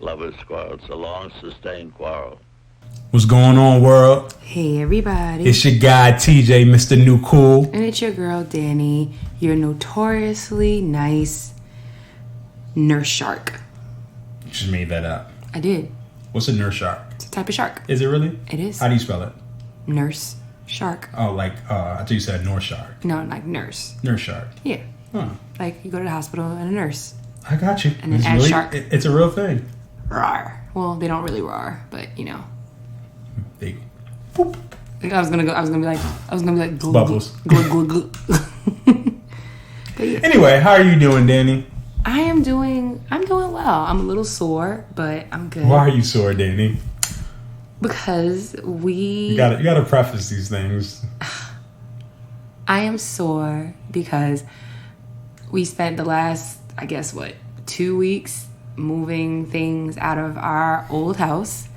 Lovers Quarrel. It's a long, sustained quarrel. What's going on, world? Hey, everybody. It's your guy, TJ, Mr. New Cool. And it's your girl, Dani, your notoriously nice nurse shark. You just made that up. I did. What's a nurse shark? It's a type of shark. Is it really? It is. How do you spell it? Nurse shark. Oh, like, I thought you said North Shark. No, like nurse. Nurse shark. Yeah. Huh. Like you go to the hospital and a nurse. I got you. And then it's add really, shark. It's a real thing. Rawr. Well, they don't really rawr, but you know. They, boop. I was gonna be like glug, Bubbles. glug, glug, glug. But yeah. Anyway, how are you doing, Dani? I'm doing well. I'm a little sore, but I'm good. Why are you sore, Dani? Because You gotta preface these things. I am sore because we spent the last, 2 weeks moving things out of our old house.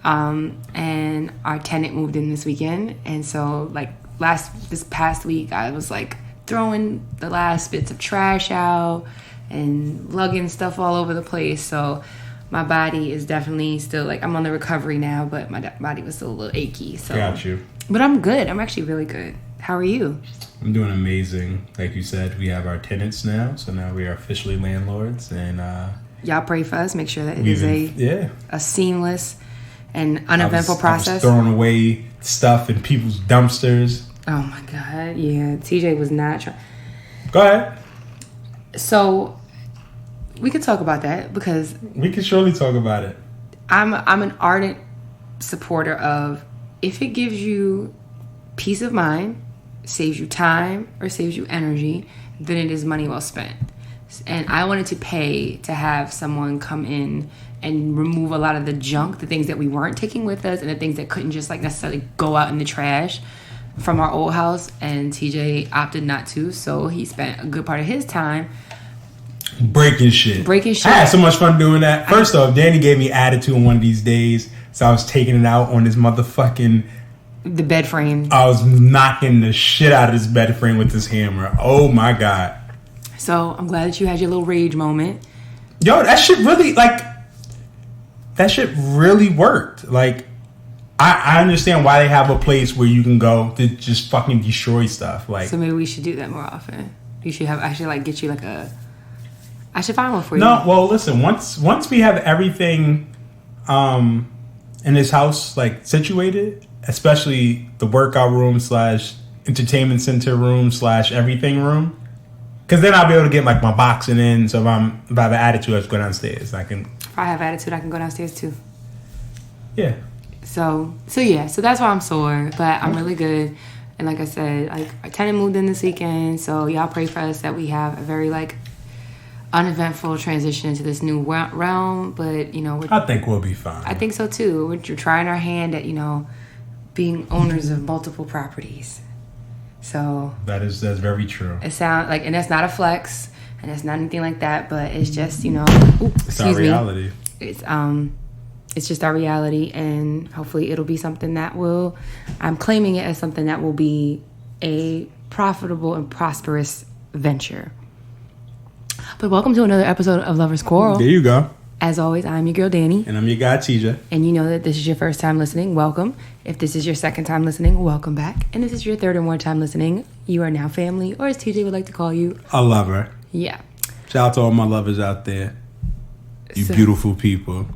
And our tenant moved in this weekend. And so this past week, I was throwing the last bits of trash out and lugging stuff all over the place. So my body is definitely still I'm on the recovery now, but my body was still a little achy. So Got you. But I'm good. I'm actually really good. How are you? I'm doing amazing. Like you said, we have our tenants now, so now we are officially landlords, and y'all pray for us. Make sure that it is a seamless and uneventful process. I was throwing away stuff in people's dumpsters. Oh my God, yeah. TJ was not trying. Go ahead. So we could talk about that because we can surely talk about it. I'm an ardent supporter of if it gives you peace of mind, saves you time, or saves you energy, then it is money well spent. And I wanted to pay to have someone come in and remove a lot of the junk, the things that we weren't taking with us and the things that couldn't just necessarily go out in the trash from our old house. And TJ opted not to, so he spent a good part of his time breaking shit. I had so much fun doing that. First off, Dani gave me attitude on one of these days, so I was taking it out on this motherfucking... the bed frame. I was knocking the shit out of this bed frame with this hammer. Oh my God. So I'm glad that you had your little rage moment. Yo, that shit really, worked. I understand why they have a place where you can go to just fucking destroy stuff. So maybe we should do that more often. You should I should get you I should find one for you. No, well, listen, once we have everything in this house, situated, especially the workout room / entertainment center room / everything room, because then I'll be able to get my boxing in. So if I have an attitude, I just go downstairs. If I have attitude, I can go downstairs too. Yeah. So that's why I'm sore, but I'm really good. And like I said, our tenant moved in this weekend, so y'all pray for us that we have a very uneventful transition into this new realm. But I think we'll be fine. I think so too. We're trying our hand at being owners of multiple properties. So that's very true. It sounds and that's not a flex, and that's not anything like that. But it's just it's our reality. It's just our reality, and hopefully it'll be something that I'm claiming it as something that will be a profitable and prosperous venture. But welcome to another episode of Lovers Quarrel. There you go. As always, I'm your girl, Dani. And I'm your guy, TJ. And you know that this is your first time listening, welcome. If this is your second time listening, welcome back. And if this is your third or more time listening, you are now family, or as TJ would like to call you, a lover. Yeah. Shout out to all my lovers out there. You beautiful people.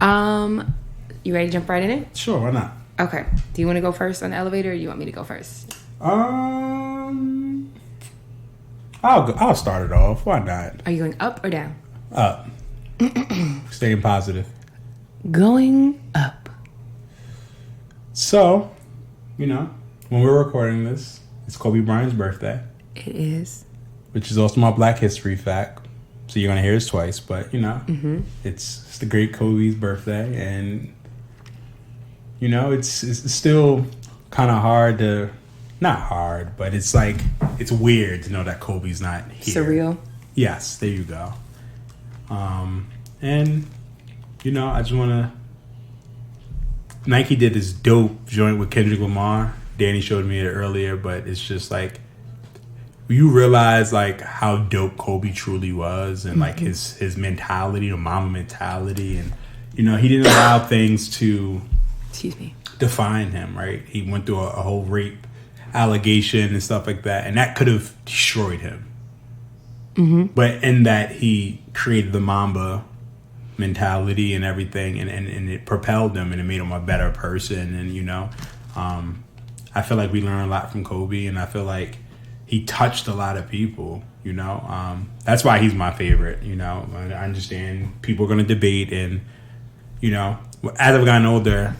You ready to jump right in it? Sure, why not? Okay. Do you want to go first on the elevator, or do you want me to go first? I'll start it off. Why not? Are you going up or down? Up. Staying positive. Going up. So, when we're recording this, it's Kobe Bryant's birthday. It is. Which is also my Black History fact. So you're going to hear this twice, but, it's the great Kobe's birthday. And, it's still kind of hard to... Not hard, but it's it's weird to know that Kobe's not here. Surreal? Yes, there you go. And, I just want to... Nike did this dope joint with Kendrick Lamar. Dani showed me it earlier, but it's just you realize like how dope Kobe truly was, and like his mentality, the mama mentality, and he didn't allow things to define him. Right, he went through a whole rape allegation and stuff like that, and that could have destroyed him. But in that, he created the Mamba mentality and everything, and it propelled him, and it made him a better person. And I feel like we learned a lot from Kobe, and I feel like he touched a lot of people. That's why he's my favorite. I understand people are going to debate, and as I've gotten older,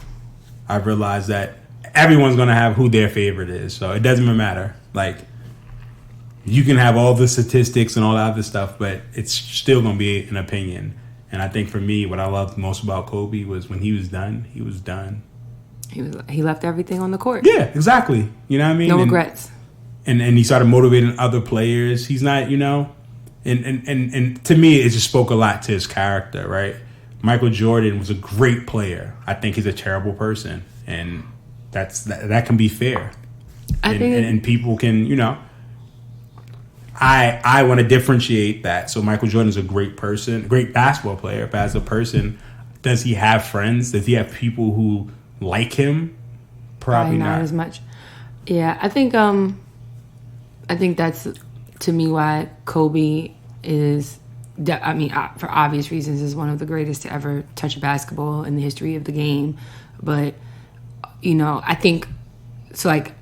I've realized that everyone's going to have who their favorite is, so it doesn't even matter. Like, you can have all the statistics and all that other stuff, but it's still going to be an opinion. And I think for me, what I loved most about Kobe was when he was done, he was done. He left everything on the court. Yeah, exactly. You know what I mean? No regrets. And he started motivating other players. He's not, and to me, it just spoke a lot to his character, right? Michael Jordan was a great player. I think he's a terrible person, and that can be fair. And people can, I want to differentiate that. So Michael Jordan is a great person, great basketball player, but as a person, does he have friends? Does he have people who like him? Probably not as much. Yeah, I think that's, to me, why Kobe is, for obvious reasons, is one of the greatest to ever touch a basketball in the history of the game. But, I think, so like,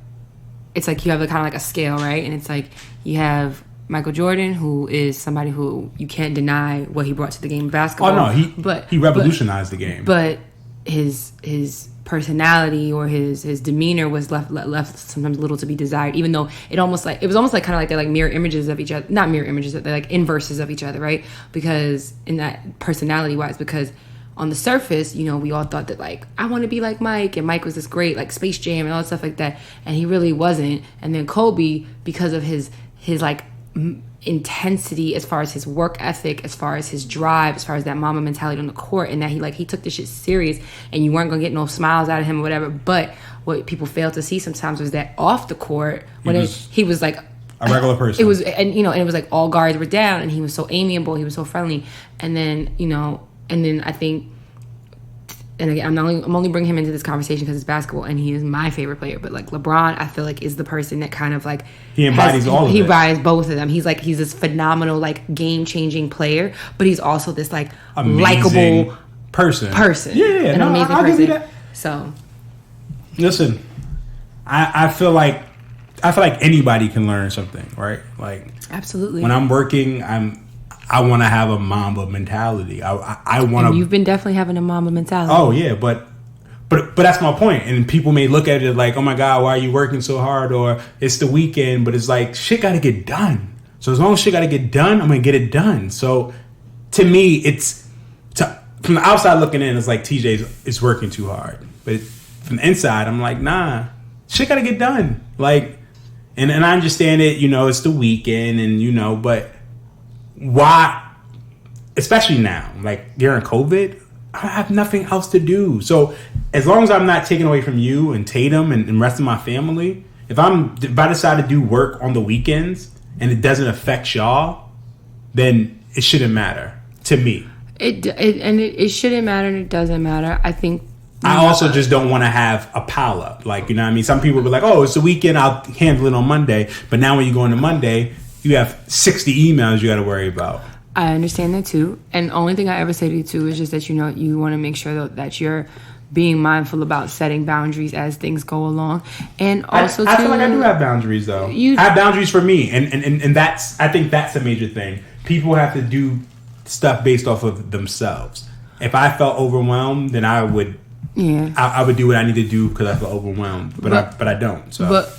it's like you have kind of like a scale, right? And it's like you have Michael Jordan, who is somebody who you can't deny what he brought to the game of basketball. Oh no, he revolutionized the game. But his personality or his demeanor was left sometimes little to be desired. Even though it was almost like kind of like they're like mirror images of each other, not mirror images, they're like inverses of each other, right? Because in that personality wise, because on the surface, we all thought that, like, I want to be like Mike, and Mike was this great, like, Space Jam and all that stuff like that, and he really wasn't. And then Kobe, because of his like, intensity as far as his work ethic, as far as his drive, as far as that mama mentality on the court, and that he took this shit serious, and you weren't going to get no smiles out of him or whatever. But what people fail to see sometimes was that off the court, when he was like, a regular person. It was, and it was like all guards were down, and he was so amiable, he was so friendly, and then I think, and again, I'm only bringing him into this conversation because it's basketball, and he is my favorite player. But like LeBron, I feel like is the person that kind of like he embodies he embodies both of them. He's this phenomenal, like, game changing player, but he's also this like likable person. Yeah, an amazing I'll person. give you that. So, listen, I feel like anybody can learn something, right? Like, absolutely. When I'm working, I want to have a Mamba mentality. I want to. You've been definitely having a Mamba mentality. Oh yeah, but that's my point. And people may look at it like, oh my God, why are you working so hard? Or it's the weekend, but it's like, shit got to get done. So as long as shit got to get done, I'm gonna get it done. So to me, from the outside looking in, it's like TJ is working too hard. But from the inside, I'm like, nah, shit got to get done. Like, and I understand it. It's the weekend, and but. Why, especially now, like during COVID, I have nothing else to do. So as long as I'm not taking away from you and Tatum and the rest of my family, if I decide to do work on the weekends and it doesn't affect y'all, then it shouldn't matter to me. It shouldn't matter, and it doesn't matter. I think. I also just don't want to have a pile up. Like, what I mean? Some people be like, oh, it's the weekend, I'll handle it on Monday. But now when you go into Monday, you have 60 emails you got to worry about. I understand that too. And the only thing I ever say to you too is just that, you want to make sure that you're being mindful about setting boundaries as things go along. And also I feel like I do have boundaries though. I have boundaries for me. And I think that's a major thing. People have to do stuff based off of themselves. If I felt overwhelmed, then I would I would do what I need to do because I feel overwhelmed. But I don't. So. But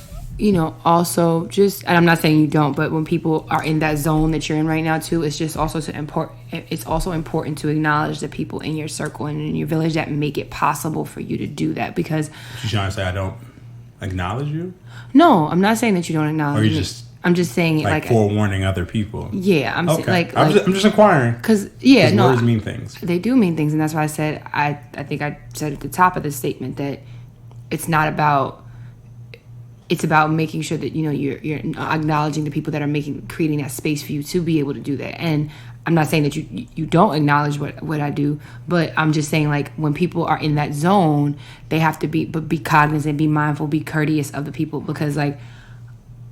also just, and I'm not saying you don't, but when people are in that zone that you're in right now too, it's just also it's also important to acknowledge the people in your circle and in your village that make it possible for you to do that. Because you're trying to say I don't acknowledge you? No, I'm not saying that you don't acknowledge me. I'm just saying it like forewarning other people. Yeah, I'm saying I'm just inquiring. Because words mean things. They do mean things, and that's why I said I think I said at the top of the statement that it's not about it's about making sure that, you know, you're acknowledging the people that are creating that space for you to be able to do that. And I'm not saying that you don't acknowledge what I do, but I'm just saying, like, when people are in that zone, they have to be cognizant, be mindful, be courteous of the people, because, like,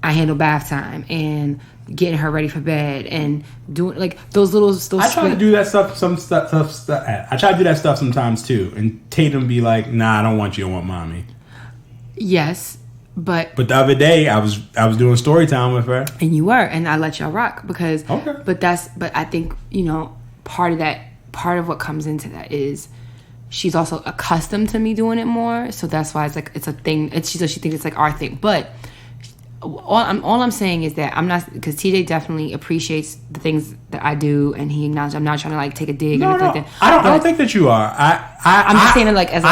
I handle bath time and getting her ready for bed and doing, like, those I try to do that stuff. I try to do that stuff sometimes too. And Tatum be like, "Nah, I don't want you. I want mommy." Yes, but the other day I was doing story time with her, and you were, and I let y'all rock because. Okay. But I think, you know, part of what comes into that is she's also accustomed to me doing it more, so that's why it's a thing. She thinks it's like our thing, but. All I'm saying is that I'm not, because TJ definitely appreciates the things that I do, and he acknowledges. I'm not trying to, like, take a dig or anything like that. I don't think that you are. I'm just saying it, like, as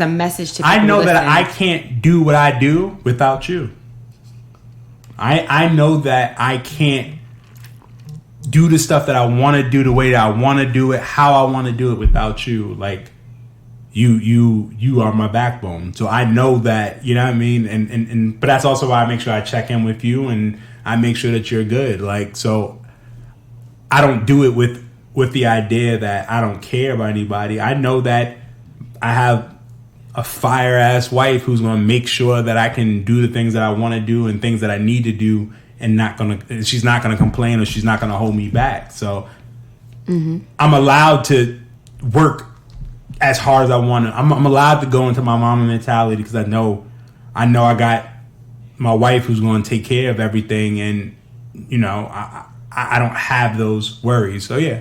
a message to people. I know that I can't do what I do without you. I know that I can't do the stuff that I want to do the way that I want to do it, how I want to do it without you. Like, you are my backbone. So I know that, you know what I mean? And but that's also why I make sure I check in with you and I make sure that you're good. Like, so I don't do it with the idea that I don't care about anybody. I know that I have a fire ass wife who's going to make sure that I can do the things that I want to do and things that I need to do, and she's not going to complain, or she's not going to hold me back. So I'm allowed to work as hard as I want to. I'm allowed to go into my mama mentality because I know I got my wife who's going to take care of everything, and, you know, I don't have those worries. So yeah.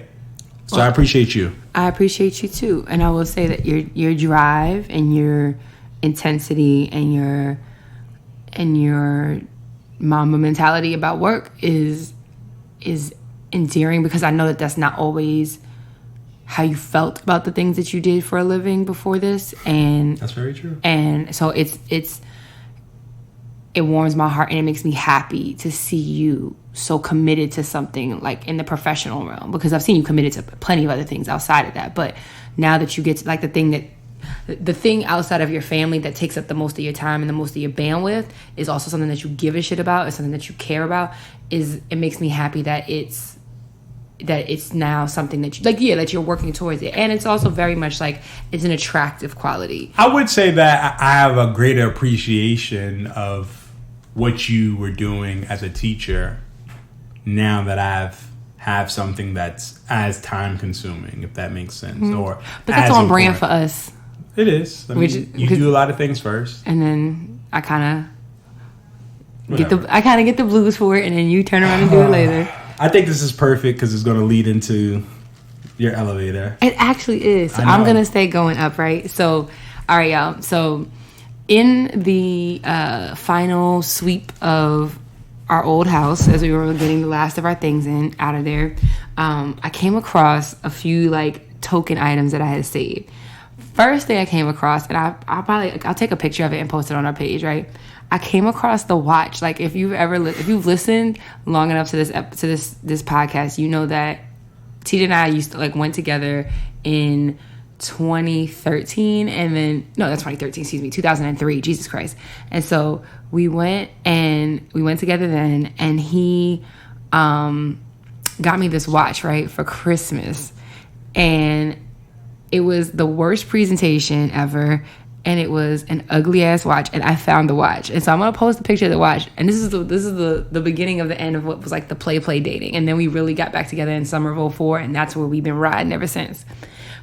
So I appreciate you. I appreciate you too, and I will say that your drive and your intensity and your mama mentality about work is endearing, because I know that that's not always how you felt about the things that you did for a living before this, and that's very true. And so it warms my heart, and it makes me happy to see you so committed to something, like, in the professional realm, because I've seen you committed to plenty of other things outside of that. But now that you get to, like, the thing outside of your family that takes up the most of your time and the most of your bandwidth is also something that you give a shit about, is something that you care about. It makes me happy that it's now something that you, like, that you're working towards it. And it's also very much like it's an attractive quality. I would say that I have a greater appreciation of what you were doing as a teacher now that have something that's as time consuming, if that makes sense. But that's on brand for us. It is. I mean, you do a lot of things first, and then I kind of get the blues for it, and then you turn around and do it later. I think this is perfect because it's going to lead into your elevator. It actually is. So I'm going to stay going up, right? So, all right, y'all. So, in the final sweep of our old house, as we were getting the last of our things out of there, I came across a few, like, token items that I had saved. First thing I came across, and I'll take a picture of it and post it on our page, right? I came across the watch. Like, if you've listened long enough to this podcast, you know that TJ and I went together in 2013, and then that's 2013. Excuse me, 2003. Jesus Christ! And so we went together then, and he got me this watch, right, for Christmas, and it was the worst presentation ever. And it was an ugly ass watch, and I found the watch, and so I'm gonna post a picture of the watch. And this is the beginning of the end of what was like the play dating, and then we really got back together in summer of 2004, and that's where we've been riding ever since.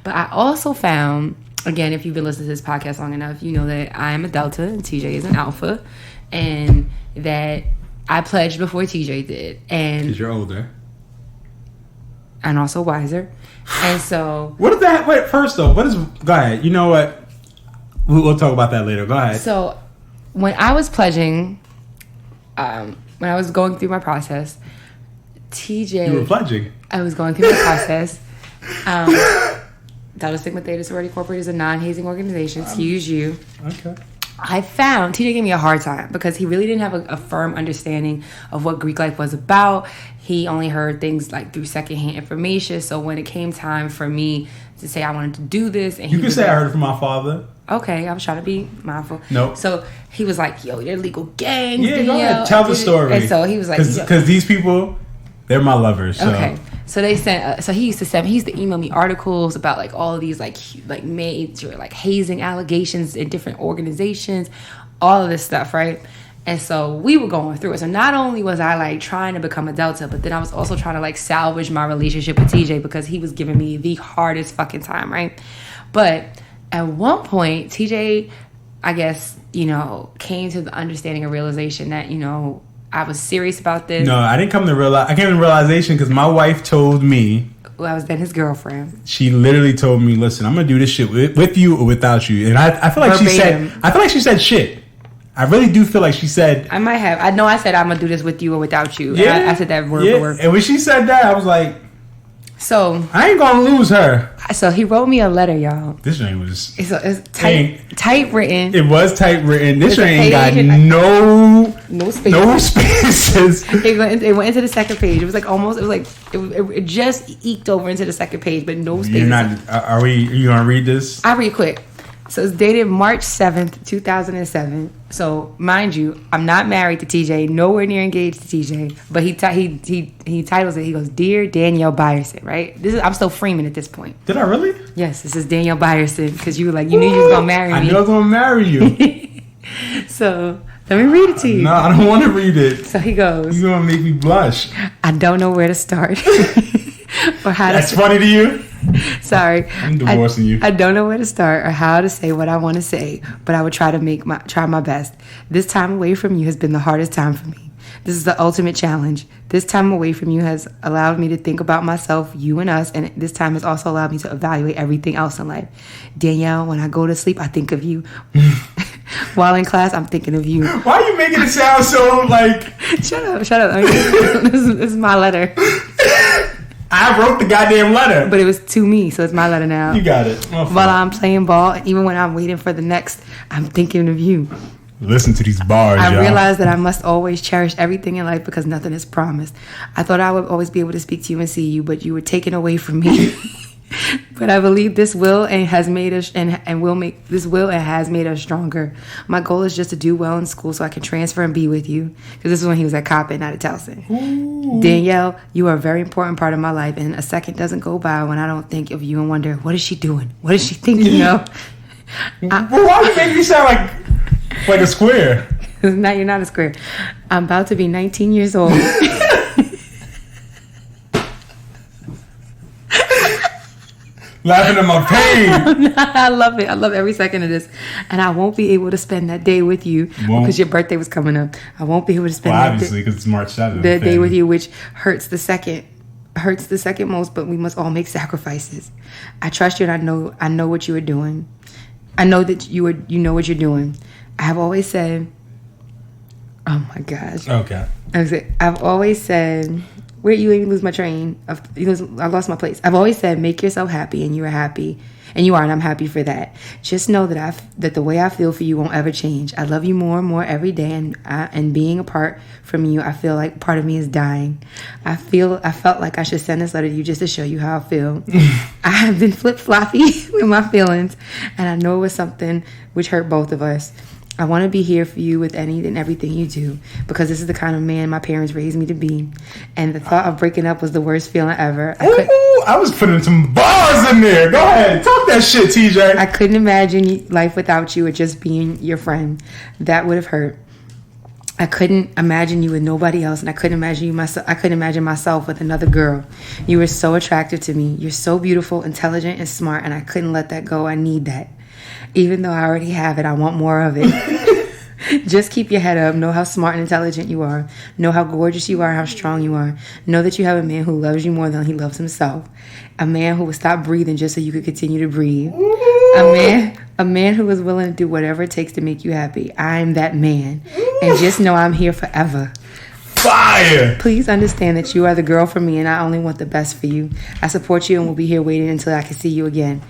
But I also found, again, if you've been listening to this podcast long enough, you know that I am a Delta and TJ is an Alpha, and that I pledged before TJ did, and because you're older and also wiser, and so what is that? Wait, first though, go ahead. You know what? We'll talk about that later. Go ahead. So, when I was pledging, when I was going through my process, TJ... You were pledging? I was going through my process. Delta Sigma Theta Sorority Corporate is a non-hazing organization. Excuse you. Okay. I found... TJ gave me a hard time because he really didn't have a firm understanding of what Greek life was about. He only heard things, like, through secondhand information. So, when it came time for me to say I wanted to do this. And you can say I heard it from my father. Okay, I was trying to be mindful. Nope. So he was like, "Yo, they're legal gangs." Yeah, go ahead. Tell the story. And so he was like, "Because these people, they're my lovers." So. Okay. So they sent. So he used to email me articles about like all of these like major like hazing allegations in different organizations, all of this stuff, right? And so we were going through it. So not only was I like trying to become a Delta, but then I was also trying to like salvage my relationship with TJ because he was giving me the hardest fucking time, right? But at one point, TJ, I guess, came to the understanding and realization that, I was serious about this. No, I didn't come to realize. I came to realization because my wife told me. Well, I was then his girlfriend. She literally told me, "Listen, I'm gonna do this shit with you or without you." And I feel like she said shit. I really do feel like she said. I might have. I know I said I'm gonna do this with you or without you. Yeah, and I said that word for word. And when she said that, I was like, so I ain't gonna lose her. So he wrote me a letter, y'all. This thing was it's typewritten. It was typewritten. This thing ain't got no spaces. No spaces. It went into the second page. It was like it just eked over into the second page, but no spaces. You're not. Are you gonna read this? I'll read quick. So it's dated March 7th, 2007. So mind you, I'm not married to TJ, nowhere near engaged to TJ. But he titles it. He goes, "Dear Danielle Byerson," right? I'm still Freeman at this point. Did I really? Yes, this is Danielle Byerson because you were like, you knew you was gonna marry me. I knew I was gonna marry you. So let me read it to you. No, I don't want to read it. So he goes, "You're gonna make me blush." I don't know where to start. Or how That's funny to you? Sorry, I'm divorcing you. I don't know where to start or how to say what I want to say, but I would try my best. This time away from you has been the hardest time for me. This is the ultimate challenge. This time away from you has allowed me to think about myself, you and us, and this time has also allowed me to evaluate everything else in life. Danielle, when I go to sleep, I think of you. While in class, I'm thinking of you. Why are you making it sound so like... Shut up. This is my letter. I wrote the goddamn letter. But it was to me, so it's my letter now. You got it. While I'm playing ball, even when I'm waiting for the next, I'm thinking of you. Listen to these bars, I y'all. realized that I must always cherish everything in life because nothing is promised. I thought I would always be able to speak to you and see you, but you were taken away from me. But I believe this will and has made us has made us stronger. My goal is just to do well in school so I can transfer and be with you. Because this is when he was at Coppin, not at Towson. Ooh. Danielle, you are a very important part of my life, and a second doesn't go by when I don't think of you and wonder, what is she doing? What is she thinking of? Well, why do you make me sound like a square? No, you're not a square. I'm about to be 19 years old. Laughing at my pain. I love it. I love every second of this. And I won't be able to spend that day with you because your birthday was coming up. I won't be able to spend obviously, because it's March 7th. That day with you, which hurts the second most, but we must all make sacrifices. I trust you, and I know what you are doing. I know that you know what you're doing. I have always said, oh my gosh. Okay. I've always said, where you even lose my train? I lost my place. I've always said, make yourself happy, and you are happy, and you are, and I'm happy for that. Just know that that the way I feel for you won't ever change. I love you more and more every day, and being apart from you, I feel like part of me is dying. I felt like I should send this letter to you just to show you how I feel. I have been flip-floppy with my feelings, and I know it was something which hurt both of us. I want to be here for you with any and everything you do because this is the kind of man my parents raised me to be. And the thought of breaking up was the worst feeling ever. I was putting some bars in there. Go ahead. Talk that shit, TJ. I couldn't imagine life without you or just being your friend. That would have hurt. I couldn't imagine you with nobody else, and I couldn't imagine myself with another girl. You were so attractive to me. You're so beautiful, intelligent, and smart, and I couldn't let that go. I need that. Even though I already have it, I want more of it. Just keep your head up. Know how smart and intelligent you are. Know how gorgeous you are, how strong you are. Know that you have a man who loves you more than he loves himself. A man who will stop breathing just so you could continue to breathe. A man who is willing to do whatever it takes to make you happy. I'm that man. And just know I'm here forever. Fire! Please understand that you are the girl for me, and I only want the best for you. I support you and will be here waiting until I can see you again.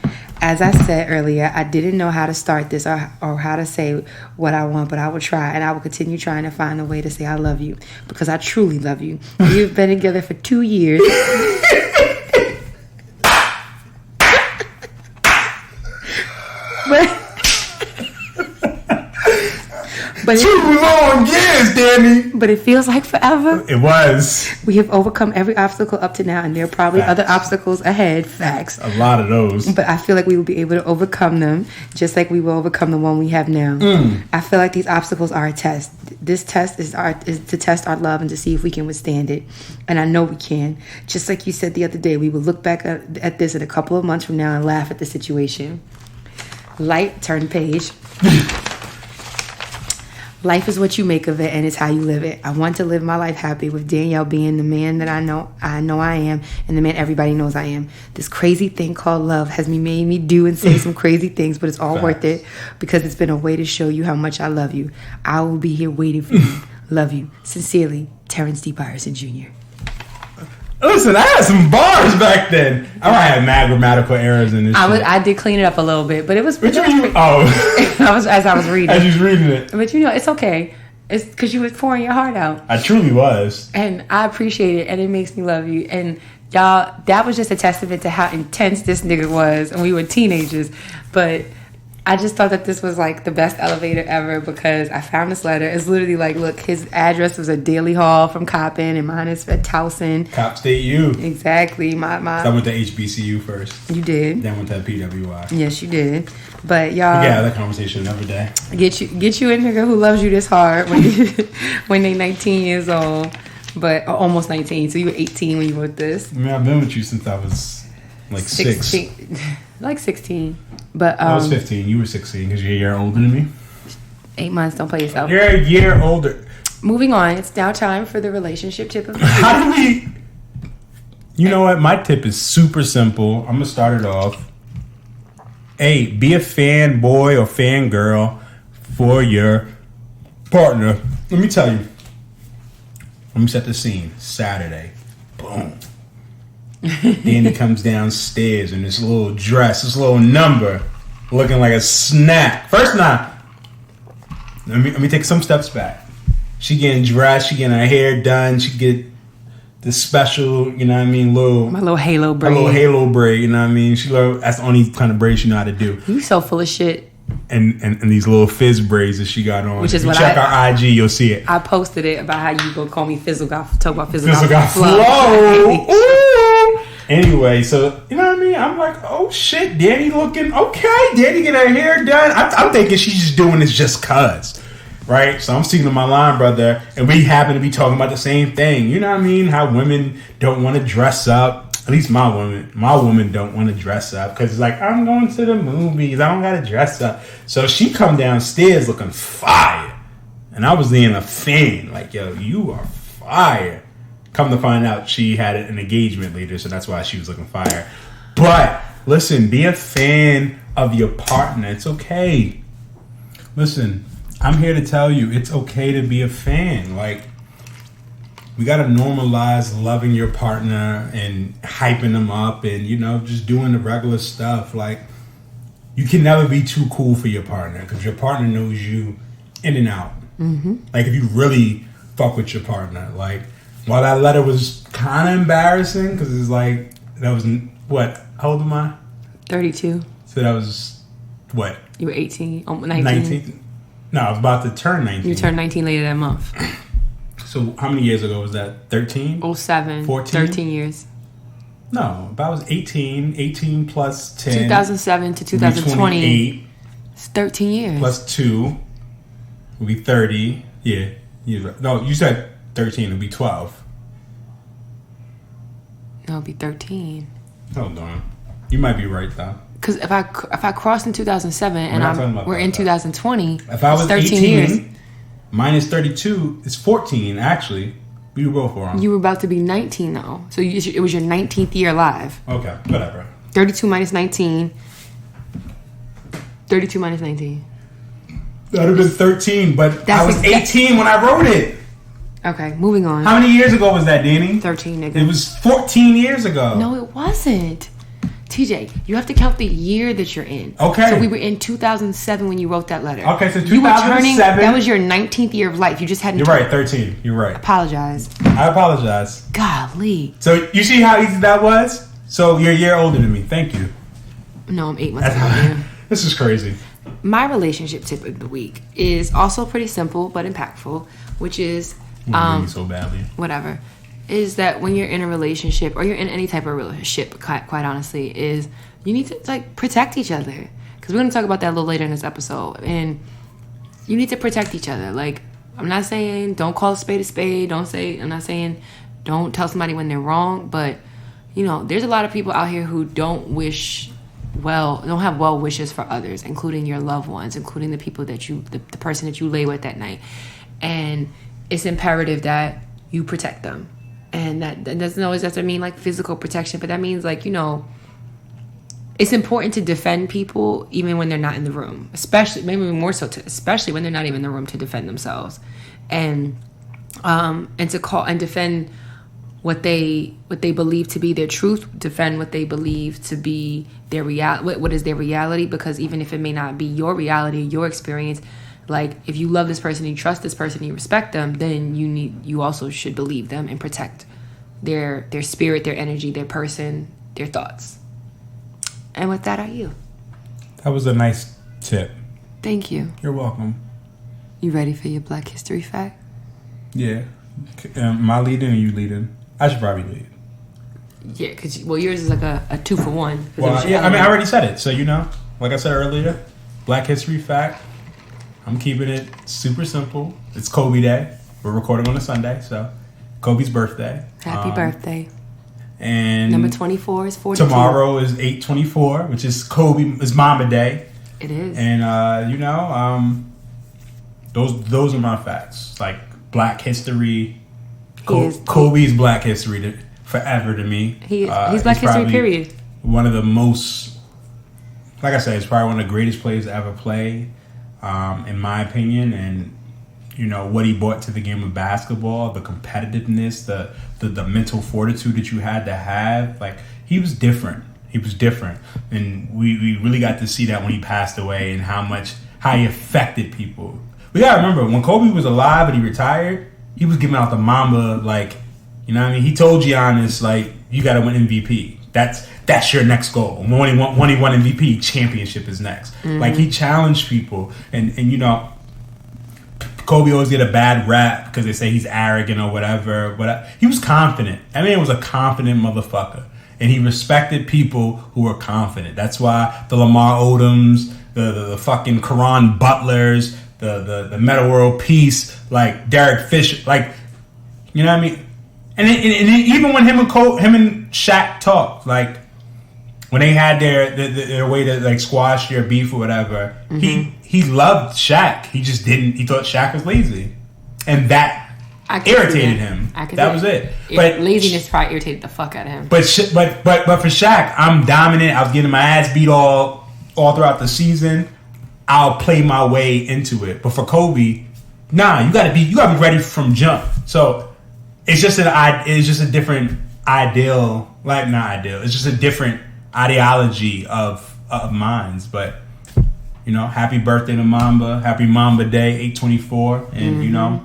As I said earlier, I didn't know how to start this or how to say what I want, but I will try, and I will continue trying to find a way to say I love you because I truly love you. We've been together for 2 years. But 2 long years, Danny. But it feels like forever. It was. We have overcome every obstacle up to now, and there are probably other obstacles ahead. Facts. A lot of those. But I feel like we will be able to overcome them, just like we will overcome the one we have now. I feel like these obstacles are a test. This test is to test our love and to see if we can withstand it. And I know we can. Just like you said the other day, we will look back at this in a couple of months from now and laugh at the situation. Light, turn page. Life is what you make of it, and it's how you live it. I want to live my life happy with Danielle being the man that I know I am, and the man everybody knows I am. This crazy thing called love has made me do and say some crazy things, but it's all worth it because it's been a way to show you how much I love you. I will be here waiting for you. Love you. Sincerely, Terrence D. Byerson Jr. Listen, I had some bars back then. I had mad grammatical errors in this shit. I did clean it up a little bit, but it was... As I was reading. As you was reading it. But it's okay. It's because you was pouring your heart out. I truly was. And I appreciate it, and it makes me love you. And y'all, that was just a testament to how intense this nigga was, and we were teenagers. But I just thought that this was like the best elevator ever because I found this letter. It's literally like, look, his address was a Daily Hall from Coppin, and mine is at Towson. Cop State U. Exactly. I went to HBCU first. You did. Then went to PWI. Yes, you did. But y'all, yeah, that conversation another day. Get you a nigga who loves you this hard when they 19 years old, but almost 19. So you were 18 when you wrote this. I mean, I've been with you since I was like 16. Like 16. But I was 15. You were 16 because you're a year older than me. 8 months. Don't play yourself. You're a year older. Moving on. It's now time for the relationship tip of the week. How do we? You know what? My tip is super simple. I'm gonna start it off. A, be a fanboy or fangirl for your partner. Let me tell you. Let me set the scene. Saturday. Boom. Danny comes downstairs in this little dress, this little number, looking like a snack. First now, let me take some steps back. She getting dressed, she getting her hair done, she get the special, you know what I mean, my little halo braid. A little halo braid, you know what I mean? That's the only kind of braid she know how to do. You so full of shit. And these little fizz braids that she got on. Which is if you what check our IG, you'll see it. I posted it about how you gonna call me Fizzle Got talk about Fizzle Got flow. Ooh. Anyway, so you know what I mean? I'm like, oh shit, Danny looking okay. Danny get her hair done. I'm thinking she's just doing this just cuz. Right? So I'm speaking to my line brother, and we happen to be talking about the same thing. You know what I mean? How women don't want to dress up. At least my woman don't want to dress up because it's like, I'm going to the movies. I don't got to dress up. So she come downstairs looking fire. And I was being a fan. Like, yo, you are fire. Come to find out she had an engagement later, so that's why she was looking fire. But, listen, be a fan of your partner. It's okay. Listen, I'm here to tell you, it's okay to be a fan. Like, we got to normalize loving your partner and hyping them up and, you know, just doing the regular stuff. Like, you can never be too cool for your partner because your partner knows you in and out. Mm-hmm. Like, if you really fuck with your partner. Like, while that letter was kind of embarrassing because it's like, that was, what? How old am I? 32. So that was, what? You were 18, 19. 19. No, I was about to turn 19. You turned 19 later that month. So how many years ago was that? 13? 07. 14? 13 years. No, but I was 18. 18 plus 10. 2007 to 2020. 28. It's 13 years. Plus 2 would be 30. Yeah. No, you said 13. It would be 12. No, it would be 13. Hold on. You might be right, though. Because if I crossed in 2007 and we're in 2020, if I was 13 18, years. Minus 32 is 14, actually. We were both wrong. You were about to be 19, though. So it was your 19th year alive. Okay, whatever. 32 minus 19. 32 minus 19. That would have been 13, but I was 18 when I wrote it. Okay, moving on. How many years ago was that, Danny? 13, nigga. It was 14 years ago. No, it wasn't. TJ, you have to count the year that you're in. Okay. So we were in 2007 when you wrote that letter. Okay, so 2007. You were turning, that was your 19th year of life. You just hadn't. You're right, 13. You're right. Apologize. I apologize. Golly. So you see how easy that was? So you're a year older than me. Thank you. No, I'm 8 months older. This is crazy. My relationship tip of the week is also pretty simple but impactful, which is so badly. Whatever. Is that when you're in a relationship or you're in any type of relationship, quite honestly, is you need to like protect each other. Because we're going to talk about that a little later in this episode. And you need to protect each other. Like, I'm not saying don't call a spade a spade. I'm not saying don't tell somebody when they're wrong. But, you know, there's a lot of people out here who don't have well wishes for others, including your loved ones, including the people that the person that you lay with that night. And it's imperative that you protect them. And that doesn't always have to mean like physical protection, but that means like, you know, it's important to defend people even when they're not in the room, especially maybe more so especially when they're not even in the room, to defend themselves and to call and defend what they believe to be their truth, defend what they believe to be their reality, what is their reality, because even if it may not be your reality, your experience, like if you love this person, you trust this person, you respect them, then you also should believe them and protect their spirit, their energy, their person, their thoughts. And with that, are you? That was a nice tip. Thank you. You're welcome. You ready for your Black History fact? Yeah. Am I leading or you leading? I should probably lead. Yeah, because yours is like a 2-for-1. Well, yeah, I mean, I already said it. So, you know, like I said earlier, Black History fact. I'm keeping it super simple. It's Kobe Day. We're recording on a Sunday, so Kobe's birthday. Happy birthday. And number 24 is 42. Tomorrow is 8/24, which is is Mama Day. It is. And you know, those are my facts. Like Black History. Kobe's Black History forever to me. He's Black History, period. One of the most, like I said, it's probably one of the greatest players to ever play, in my opinion. And you know what he brought to the game of basketball, the competitiveness, the mental fortitude that you had to have. Like, he was different. He was different. And we really got to see that when he passed away and how he affected people. We got to remember, when Kobe was alive and he retired, he was giving out the Mamba, like, you know what I mean? He told Giannis, like, you got to win MVP. That's your next goal. When he won MVP, championship is next. Mm-hmm. Like, he challenged people. And you know, Kobe always get a bad rap because they say he's arrogant or whatever, but he was confident. I mean, he was a confident motherfucker, and he respected people who were confident. That's why the Lamar Odoms, the fucking Karan Butlers, the Meta World Peace, like Derek Fisher, like, you know what I mean? And even when him and Shaq talked, like when they had their way to like squash their beef or whatever, mm-hmm. he loved Shaq. He just didn't. He thought Shaq was lazy, and that irritated him. That was it. But laziness probably irritated the fuck out of him. But for Shaq, I'm dominant. I was getting my ass beat all throughout the season. I'll play my way into it. But for Kobe, nah, you gotta be ready from jump. So it's just a different ideal. Like, not ideal. It's just a different ideology of minds. But you know, happy birthday to Mamba. Happy Mamba Day, 8/24. And mm-hmm. you know,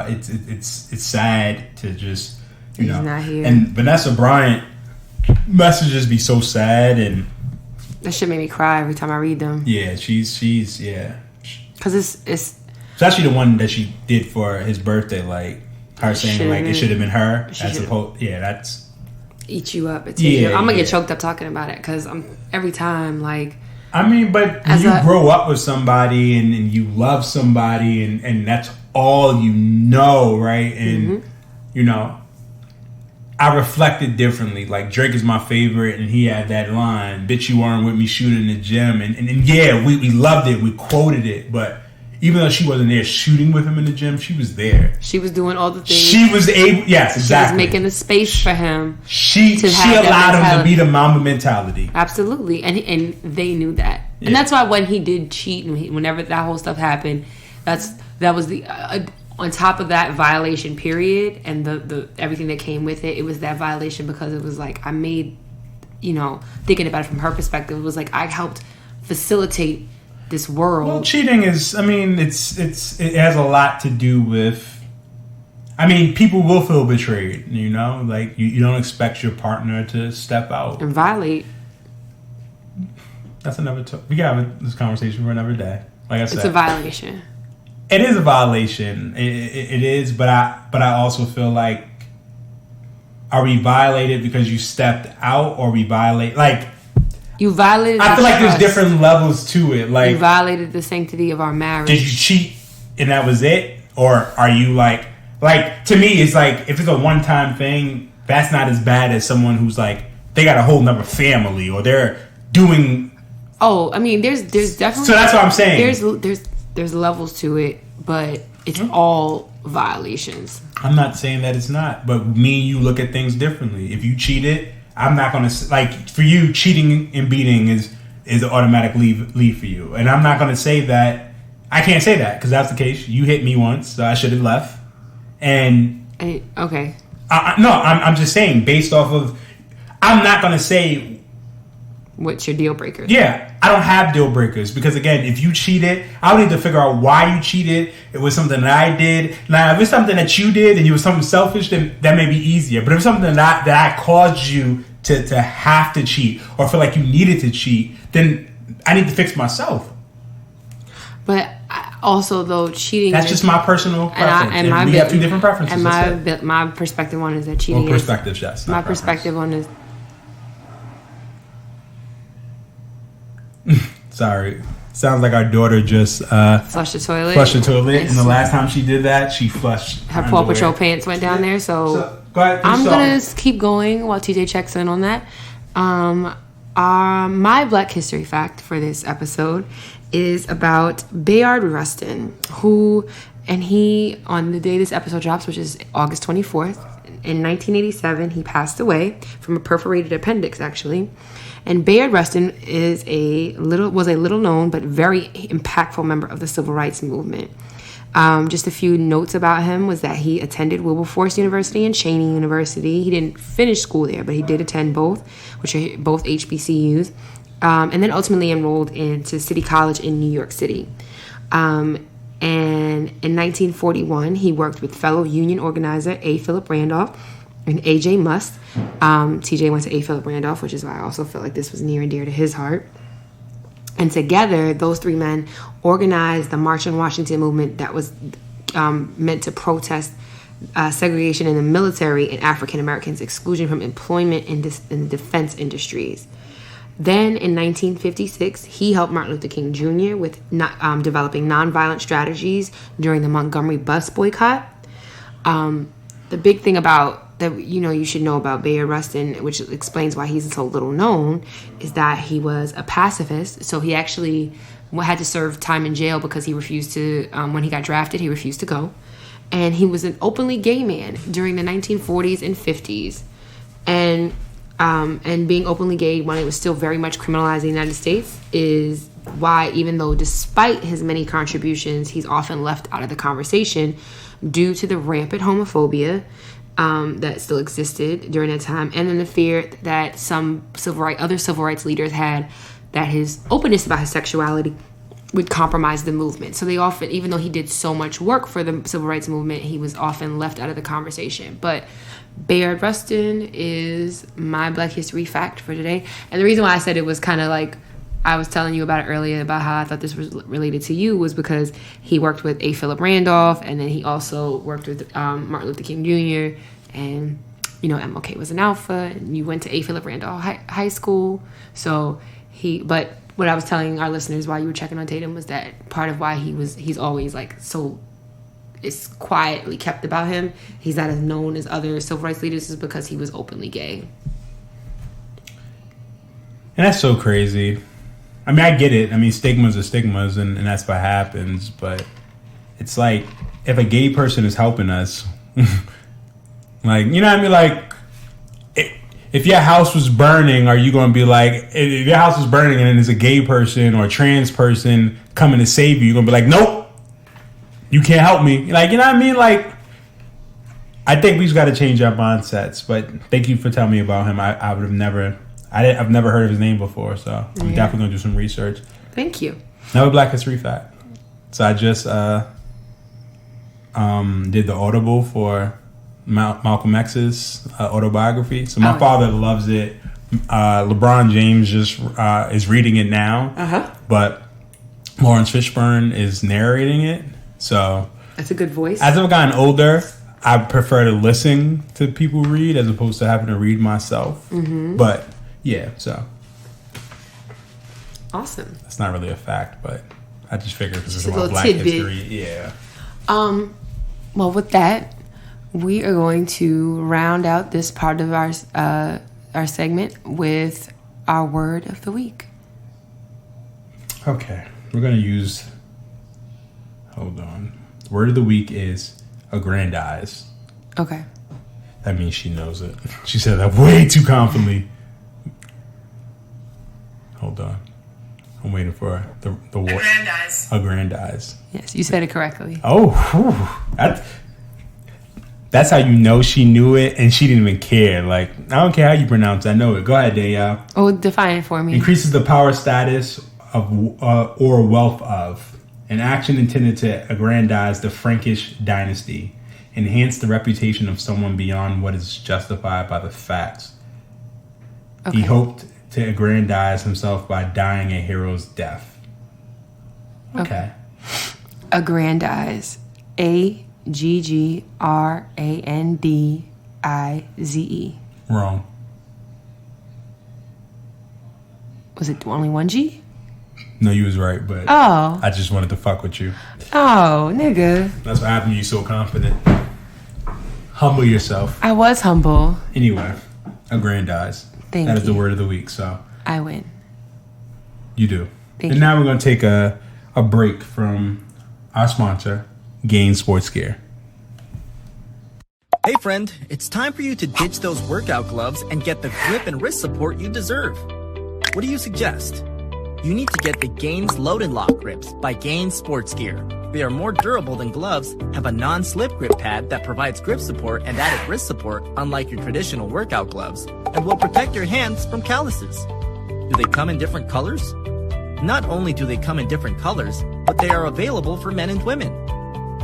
it's sad to just, you He's know, not here. And Vanessa Bryant messages be so sad, and that shit made me cry every time I read them. Yeah, she's yeah. Because it's especially the one that she did for his birthday, like her saying like it should have been her as opposed. Yeah, that's eat you up. I'm gonna get choked up talking about it because I'm every time like. I mean, but when you grow up with somebody and you love somebody and that's all you know, right? And mm-hmm. you know, I reflected differently. Like, Drake is my favorite, and he had that line, "Bitch, you weren't with me shooting in the gym." And yeah, we loved it. We quoted it. But even though she wasn't there shooting with him in the gym, she was there. She was doing all the things. She was able. Yes, exactly. She was making the space for him. She allowed him to be the Mamba mentality. Absolutely, and they knew that. Yeah. And that's why when he did cheat, and whenever that whole stuff happened, that was the on top of that violation period and the everything that came with it. It was that violation because it was like I made, you know, thinking about it from her perspective, it was like I helped facilitate this world. Well, cheating is, I mean, it has a lot to do with, I mean, people will feel betrayed, you know, like you don't expect your partner to step out and violate. That's another. We can have this conversation for another day. Like I said, it's a violation. It is a violation. It is, but I also feel like, are we violated because you stepped out, or we violate like you violated? I feel like there's different levels to it. Like, you violated the sanctity of our marriage. Did you cheat and that was it, or are you like to me? It's like if it's a one-time thing, that's not as bad as someone who's like they got a whole nother family, or they're doing. Oh, I mean, there's definitely. So that's what I'm saying. There's levels to it, but it's all violations. I'm not saying that it's not, but me and you look at things differently. If you cheated, I'm not going to like for you. Cheating and beating is an automatic leave for you, and I'm not going to say that. I can't say that because that's the case. You hit me once, so I should have left. Okay. No, I'm just saying based off of. I'm not going to say. What's your deal breaker? Yeah, I don't have deal breakers because again, if you cheated, I'll need to figure out why you cheated. It was something that I did. Now, if it's something that you did and you were something selfish, then that may be easier. But if it's something that I caused you to have to cheat or feel like you needed to cheat, then I need to fix myself. But also, though, cheating. That's just my personal preference. And we have two different preferences. And my perspective on is that cheating. Well, perspective, yes. My perspective on is. Sorry. Sounds like our daughter just flushed the toilet. And the last time she did that, she flushed her Paw Patrol pants went down there. So go ahead, I'm going to keep going while TJ checks in on that. My Black History fact for this episode is about Bayard Rustin, he, on the day this episode drops, which is August 24th, in 1987, he passed away from a perforated appendix, actually. And Bayard Rustin was a little known but very impactful member of the civil rights movement. Just a few notes about him was that he attended Wilberforce University and Cheyney University. He didn't finish school there, but he did attend both, which are both HBCUs, and then ultimately enrolled into City College in New York City. And in 1941, he worked with fellow union organizer A. Philip Randolph and A.J. Must. TJ went to A. Philip Randolph, which is why I also felt like this was near and dear to his heart. And together, those three men organized the March on Washington movement that was meant to protest segregation in the military and African Americans' exclusion from employment in the defense industries. Then, in 1956, he helped Martin Luther King Jr. with developing nonviolent strategies during the Montgomery bus boycott. The big thing about that you should know about Bayard Rustin, which explains why he's so little known, is that he was a pacifist. So he actually had to serve time in jail because he refused to, when he got drafted, he refused to go. And he was an openly gay man during the 1940s and 50s. And being openly gay when it was still very much criminalized in the United States is why, even though despite his many contributions, he's often left out of the conversation due to the rampant homophobia that still existed during that time, and then the fear that some other civil rights leaders had that his openness about his sexuality would compromise the movement. So they often, even though he did so much work for the civil rights movement, he was often left out of the conversation. But Bayard Rustin is my Black History fact for today. And the reason why I said it was kind of like I was telling you about it earlier about how I thought this was related to you was because he worked with A. Philip Randolph, and then he also worked with Martin Luther King Jr. And MLK was an alpha, and you went to A. Philip Randolph High School. So but what I was telling our listeners while you were checking on Tatum was that part of why he's always like so it's quietly kept about him. He's not as known as other civil rights leaders is because he was openly gay. And that's so crazy. I mean, I get it. I mean, stigmas are stigmas, and that's what happens. But it's like, if a gay person is helping us, like, you know what I mean? Like, if your house was burning, are you going to be like, if your house is burning and then there's a gay person or a trans person coming to save you, you're going to be like, nope, you can't help me. Like, you know what I mean? Like, I think we just got to change our mindsets. But thank you for telling me about him. I would have never... I've never heard of his name before, so I'm definitely going to do some research. Thank you. Another Black History fact. So I just did the Audible for Malcolm X's autobiography. So my father loves it. LeBron James just is reading it now, but Lawrence Fishburne is narrating it. So that's a good voice. As I've gotten older, I prefer to listen to people read as opposed to having to read myself. But yeah, so awesome. That's not really a fact, but I just figured because Just it's a about little Black tidbit. history. Yeah. Well, with that, we are going to round out this part of our segment with our word of the week. Okay, we're gonna use. Hold on. Word of the week is aggrandize. Okay. That means she knows it. She said that way too confidently. Hold on. I'm waiting for the word. Aggrandize. Aggrandize. Yes, you said it correctly. Oh, that's how you know she knew it and she didn't even care. Like, I don't care how you pronounce it. I know it. Go ahead, Danielle. Oh, define it for me. Increases the power, status of or wealth of. An action intended to aggrandize the Frankish dynasty. Enhance the reputation of someone beyond what is justified by the facts. Okay. He hoped to aggrandize himself by dying a hero's death. Okay. Aggrandize. Aggrandize. Wrong. Was it only one G? No, you was right, but Oh. I just wanted to fuck with you. Oh, nigga. That's what happened to you so confident. Humble yourself. I was humble. Anyway, aggrandize. Thank That is the you. word of the week, so I win. you do. Thank and you. now we're going to take a break from our sponsor, Gain Sports Gear. Hey friend, it's time for you to ditch those workout gloves and get the grip and wrist support you deserve. What do you suggest? You need to get the Gains Load and Lock grips by Gain Sports Gear. They are more durable than gloves, have a non-slip grip pad that provides grip support and added wrist support unlike your traditional workout gloves, and will protect your hands from calluses. Do they come in different colors? Not only do they come in different colors, but they are available for men and women.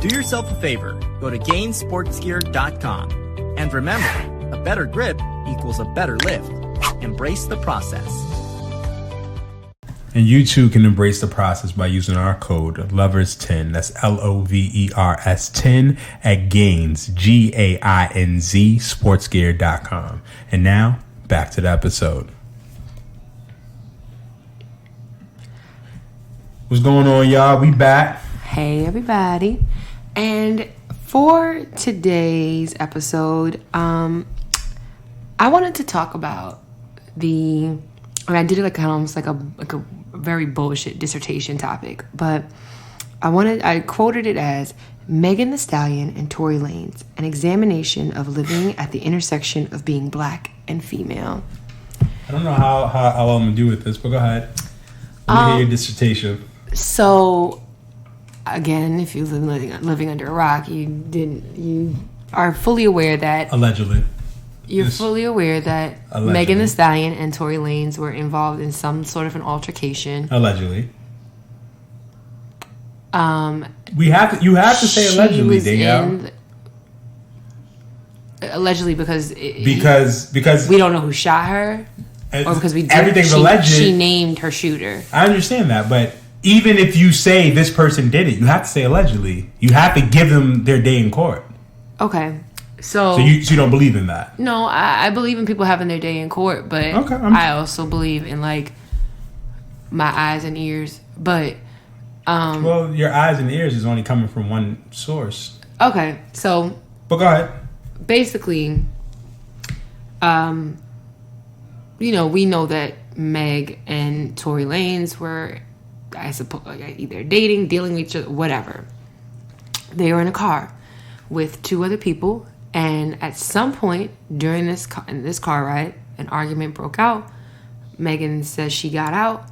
Do yourself a favor, go to gainsportsgear.com. And remember, a better grip equals a better lift. Embrace the process. And you too can embrace the process by using our code LOVERS10. That's LOVERS 10 at Gains, GAINZ, sportsgear.com. And now, back to the episode. What's going on, y'all? We back. Hey, everybody. And for today's episode, I wanted to talk about I did it like kind of almost like a very bullshit dissertation topic, but I quoted it as Megan Thee Stallion and Tory Lanez, an examination of living at the intersection of being black and female. I don't know how I'm going to do with this, but go ahead. Let me hear your dissertation. So, again, if you're living under a rock, you are fully aware that Allegedly. You're fully aware that Allegedly. Megan Thee Stallion and Tory Lanez were involved in some sort of an altercation. Allegedly. You have to say allegedly, Danielle. Allegedly because Because we don't know who shot her, or because everything's alleged. She named her shooter. I understand that, but even if you say this person did it, you have to say allegedly. You have to give them their day in court. Okay. So you don't believe in that? No, I believe in people having their day in court, but okay, I also believe in like my eyes and ears. But well, your eyes and ears is only coming from one source. Okay, so but go ahead. Basically, we know that Meg and Tory Lanez were, I suppose, either dating, dealing with each other, whatever. They were in a car with two other people. And at some point during this car ride, an argument broke out. Megan says she got out,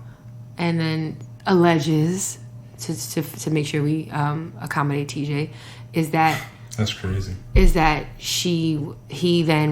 and then alleges to make sure we accommodate TJ that's crazy. Is that he had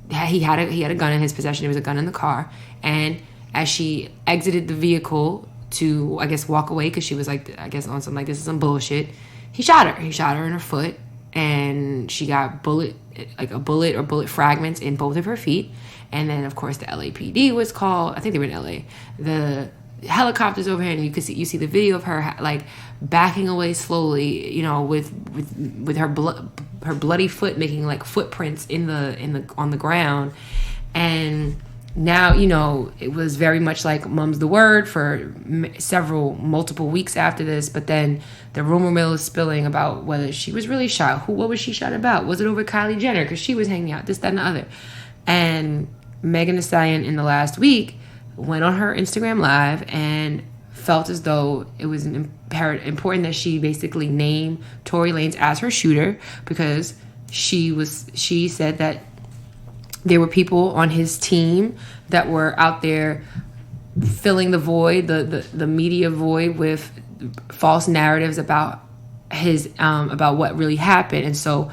a gun in his possession. There was a gun in the car, and as she exited the vehicle to, I guess, walk away because she was like, I guess on some like this is some bullshit. He shot her. He shot her in her foot. and she got bullet or bullet fragments in both of her feet. And then, of course, the LAPD was called. I think they were in LA. The helicopters overhead, and you see the video of her like backing away slowly, you know, with her bloody foot making like footprints on the ground. And now, you know, it was very much like mum's the word for multiple weeks after this. But then the rumor mill is spilling about whether she was really shot. What was she shot about? Was it over Kylie Jenner? Because she was hanging out, this, that, and the other. And Megan Thee Stallion in the last week went on her Instagram Live and felt as though it was important that she basically name Tory Lanez as her shooter, because she said that there were people on his team that were out there filling the void, the media void, with false narratives about about what really happened. And so,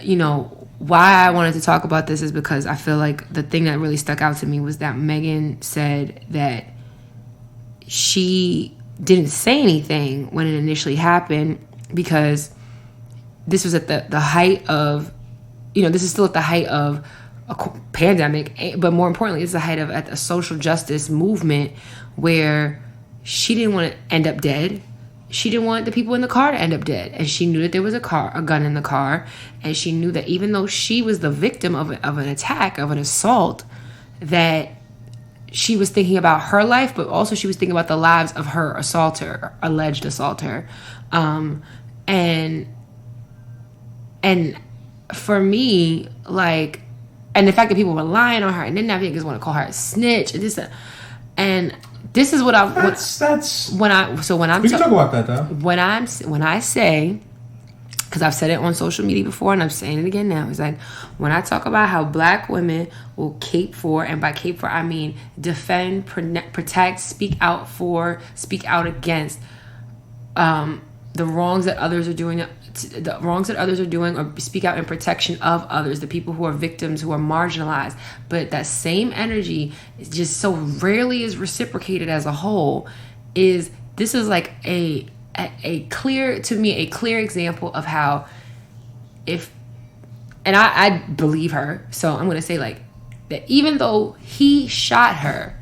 you know, why I wanted to talk about this is because I feel like the thing that really stuck out to me was that Megan said that she didn't say anything when it initially happened, because this was at the height of, you know, this is still at the height of a pandemic, but more importantly, it's the height of at a social justice movement where she didn't want to end up dead. She didn't want the people in the car to end up dead. And she knew that there was a gun in the car. And she knew that even though she was the victim of an attack, of an assault, that she was thinking about her life, but also she was thinking about the lives of her alleged assaulter. And for me, like, and the fact that people were lying on her, and then now niggas want to call her a snitch, and this is what I'm. That's when I'm. We can talk about that though. When I say, because I've said it on social media before, and I'm saying it again now. It's like when I talk about how Black women will cape for, and by cape for I mean defend, protect, speak out against the wrongs that others are doing. Or speak out in protection of others, the people who are victims, who are marginalized. But that same energy is just so rarely is reciprocated as a whole. This is like a clear example of how I believe her, so I'm going to say like that even though he shot her,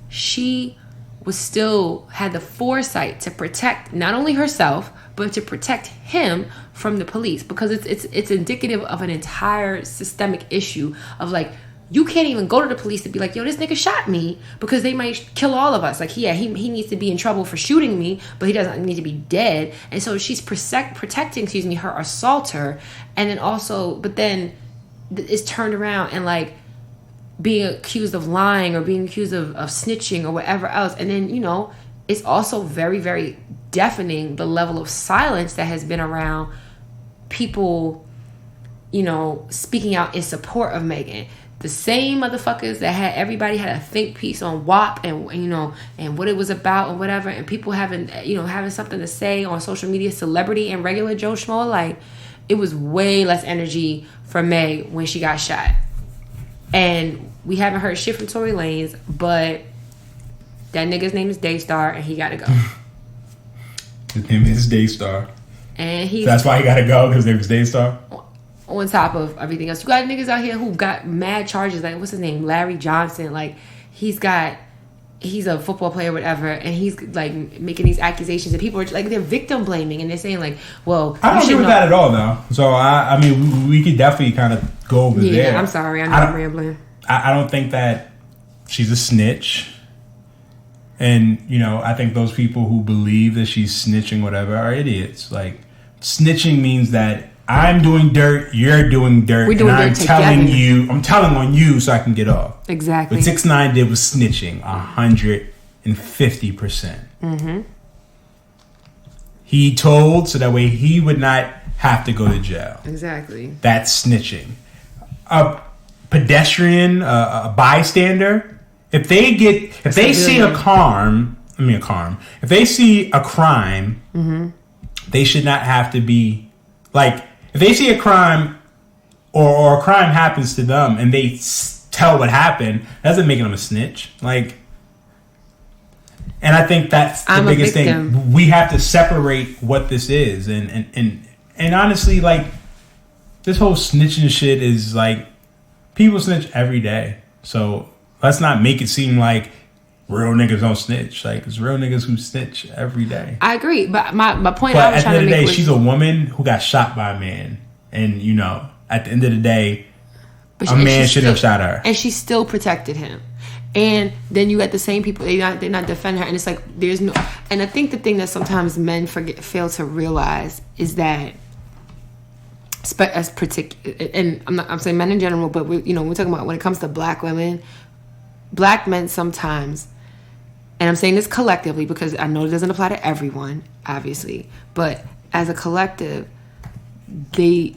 she was still had the foresight to protect not only herself, but to protect him from the police, because it's indicative of an entire systemic issue of like, you can't even go to the police to be like, yo, this nigga shot me, because they might kill all of us. Like, yeah, he needs to be in trouble for shooting me, but he doesn't need to be dead. And so she's protecting, her assaulter, and then also, but then it's turned around and like being accused of lying or being accused of snitching or whatever else. And then, you know, it's also very, very deafening the level of silence that has been around people, you know, speaking out in support of Megan. The same motherfuckers that had everybody had a think piece on WAP and, you know, and what it was about and whatever, and people having something to say on social media, celebrity and regular Joe Schmo, like, it was way less energy for Meg when she got shot. And we haven't heard shit from Tory Lanez, but that nigga's name is Daystar, and he gotta go. His name is Daystar. And so that's why he gotta go, because his name is Daystar? On top of everything else. You got niggas out here who got mad charges, like, what's his name? Larry Johnson. Like, he's a football player or whatever, and he's, like, making these accusations, and people are, like, they're victim blaming, and they're saying, like, well, I don't agree with that at all, though. So, I mean, we could definitely kind of go over there. Yeah, I'm sorry. I know I'm rambling. I don't think that she's a snitch. And, you know, I think those people who believe that she's snitching, whatever, are idiots. Like, snitching means that I'm doing dirt, you're doing dirt, and I'm telling on you so I can get off. Exactly. What 6ix9ine did was snitching 150%. Mm-hmm. He told so that way he would not have to go to jail. Exactly. That's snitching. A pedestrian, a bystander, if they see a crime, mm-hmm. they should not have to be, like, if they see a crime or a crime happens to them and they tell what happened, that doesn't make them a snitch. Like, and I think that's the biggest thing. We have to separate what this is. And honestly, like, this whole snitching shit is like, people snitch every day. So let's not make it seem like real niggas don't snitch. Like, it's real niggas who snitch every day. I agree, but my point But I was at the trying end to of the make day, was, she's a woman who got shot by a man. And, you know, at the end of the day, a man shouldn't have shot her. And she still protected him. And then you got the same people, they're not defending her. And it's like, there's no... And I think the thing that sometimes men fail to realize is that, and I'm saying men in general, but we're talking about when it comes to black women, black men sometimes, and I'm saying this collectively because I know it doesn't apply to everyone, obviously, but as a collective, we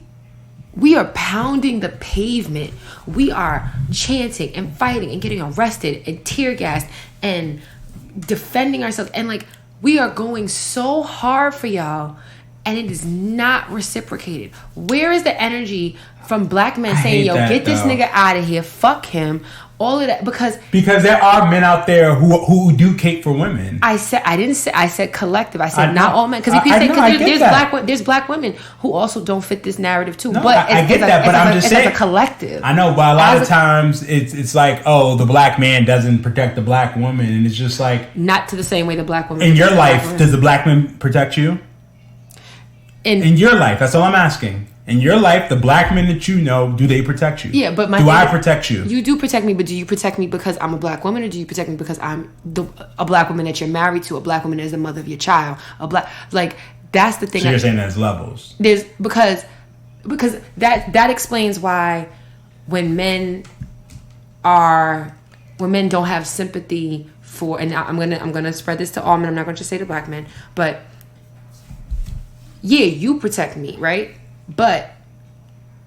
are pounding the pavement. We are chanting and fighting and getting arrested and tear gassed and defending ourselves. And like, we are going so hard for y'all, and it is not reciprocated. Where is the energy from black men saying, yo, get this nigga out of here, fuck him, all of that? Because there are men out there who do cape for women. I said collective. I said not all men. Because you can say there's black women who also don't fit this narrative too. No, but I get that, but I'm just saying as a collective. I know, but a lot of times it's like, oh, the black man doesn't protect the black woman, and it's just like, not to the same way the black woman. In your life, does the black man protect you? In your life, that's all I'm asking. In your life, the black men that you know, do they protect you? Yeah, but I protect you? You do protect me, but do you protect me because I'm a black woman, or do you protect me because I'm a black woman that you're married to, a black woman as the mother of your child, that's the thing. So you're saying there's levels. There's because that explains why when men don't have sympathy for, and I'm gonna spread this to all men. I'm not gonna just say to black men, but yeah, you protect me, right? But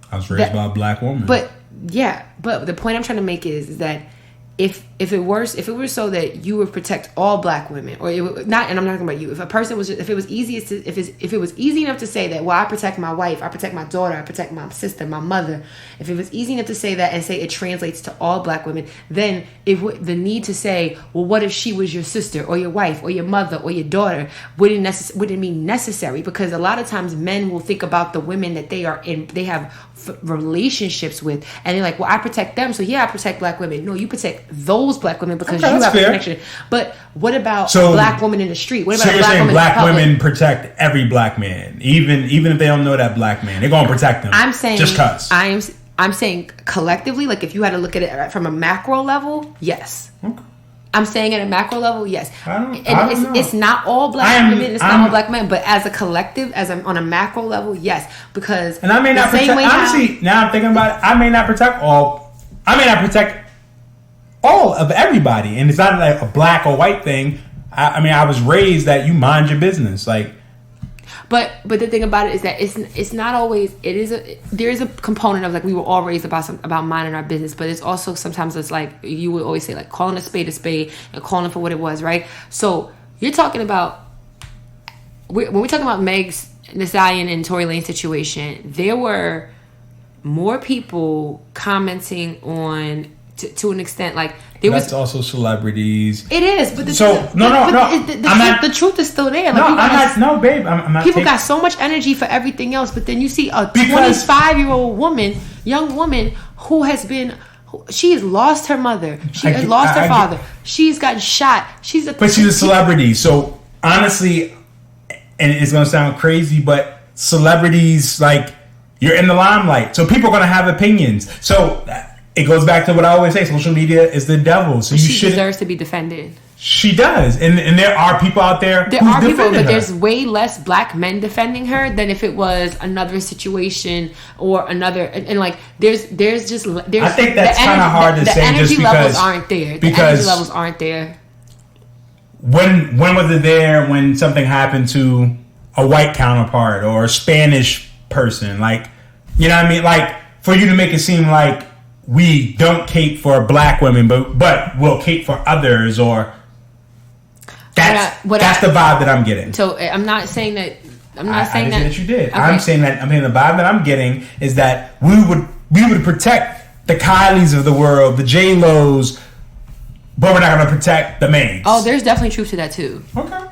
I was raised by a black woman. But the point I'm trying to make is that if it were so that you would protect all black women, or and I'm not talking about you. If it was easy enough to say that, well, I protect my wife, I protect my daughter, I protect my sister, my mother. If it was easy enough to say that and say it translates to all black women, then the need to say, well, what if she was your sister or your wife or your mother or your daughter wouldn't be necessary, because a lot of times men will think about the women that they have relationships with, and they're like, well, I protect them, so yeah, I protect black women. No, you protect those black women because you have a connection. But what about a black woman in the street? What about so you're saying black women protect every black man, even if they don't know that black man, they're gonna protect them? I'm saying just cause. I'm saying collectively, like if you had to look at it from a macro level, yes. Okay. I'm saying at a macro level, yes. I don't know. It's not all black women, it's not all black men, but as a collective, on a macro level, yes. Because and I may not protect. Honestly, now I'm thinking about it, I may not protect all. I may not protect all of everybody, and it's not like a black or white thing. I was raised that you mind your business, like. But the thing about it is that it's not always. There is a component of like we were all raised about minding our business, but it's also sometimes it's like you would always say like calling a spade and calling for what it was, right? So you're talking about when we're talking about Meg's Thee Stallion and Tory Lanez situation, there were more people commenting on. To an extent, like that's also celebrities. It is, but the truth is still there. Like, babe. I'm not. People got so much energy for everything else, but then you see a 25-year-old young woman who has lost her mother, she has lost her father, she's gotten shot. She's a celebrity. So honestly, and it's gonna sound crazy, but celebrities, like, you're in the limelight, so people are gonna have opinions. So. It goes back to what I always say: social media is the devil. So she deserves to be defended. She does, and there are people out there. There's way less black men defending her than if it was another situation or another. And like, there's. I think that's kind of hard to say. The energy levels aren't there. The energy levels aren't there. When was it there? When something happened to a white counterpart or a Spanish person, like, you know what I mean? Like, for you to make it seem like. We don't cape for black women, but we'll cape for others, or that's the vibe that I'm getting. So I'm not saying that. I'm not saying that you did. Okay. I'm saying the vibe that I'm getting is that we would protect the Kylies of the world, the J-Los, but we're not going to protect the Megs. Oh, there's definitely truth to that too. Okay.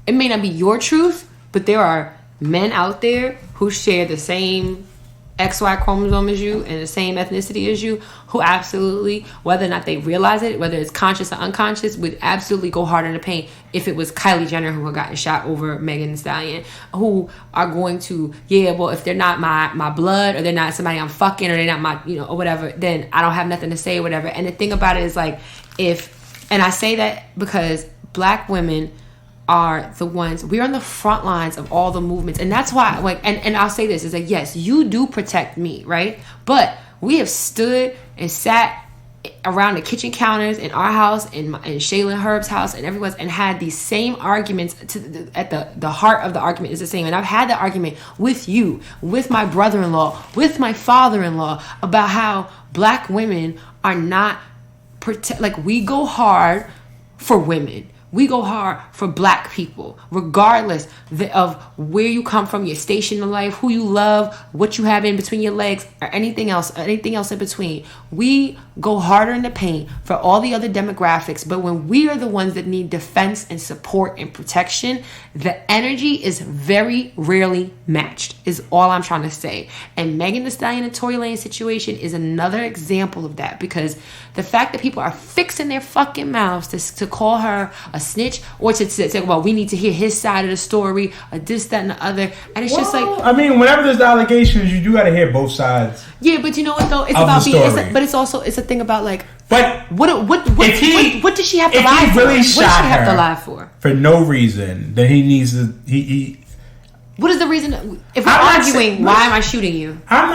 It may not be your truth, but there are men out there who share the same XY chromosome as you and the same ethnicity as you, who absolutely, whether or not they realize it, whether it's conscious or unconscious, would absolutely go hard in the paint if it was Kylie Jenner who had gotten shot over Megan Thee Stallion, who are going to, if they're not my blood, or they're not somebody I'm fucking, or they're not my, or whatever, then I don't have nothing to say or whatever. And the thing about it is, like, and I say that because black women are the ones, we're on the front lines of all the movements, and that's why, like, and I'll say this is like, yes, you do protect me, right? But we have stood and sat around the kitchen counters in our house, in Shayla and Herb's house, and everyone's, and had these same arguments. At the heart of the argument is the same, and I've had that argument with you, with my brother-in-law, with my father-in-law, about how black women are not like, we go hard for women. We go hard for black people, regardless of where you come from, your station in life, who you love, what you have in between your legs, or anything else in between. We go harder in the paint for all the other demographics, but when we are the ones that need defense and support and protection, the energy is very rarely matched, is all I'm trying to say. And Megan Thee Stallion and Tory Lanez situation is another example of that, because the fact that people are fixing their fucking mouths to call her a snitch, or to say, well, we need to hear his side of the story, or this, that, and the other. And it's just like, I mean, whenever there's allegations, you do got to hear both sides. Yeah, but you know what though? It's about being. But it's also a thing about, like. But what does she have to lie for? What does she have to lie for? For no reason, that he needs to. He What is the reason? If we're arguing, why am I shooting you? I'm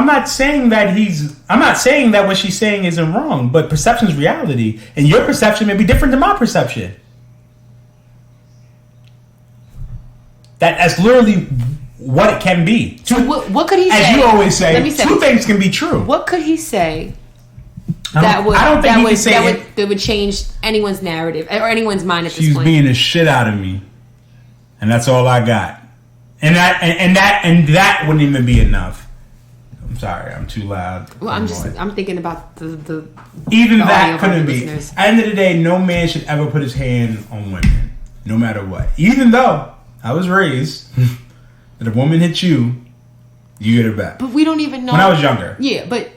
not saying that what she's saying isn't wrong, but perception is reality, and your perception may be different than my perception. That's literally what it can be. So what could he say? As you always say, two things can be true. What could he say that would change anyone's narrative or anyone's mind at this point? She's being the shit out of me, and that's all I got. And that wouldn't even be enough. I'm sorry, I'm too loud. Well, I'm thinking about the even the that couldn't be. At the end of the day, no man should ever put his hand on women, no matter what. Even though I was raised that if a woman hits you, you get her back. But we don't even know. When I was younger. Yeah, but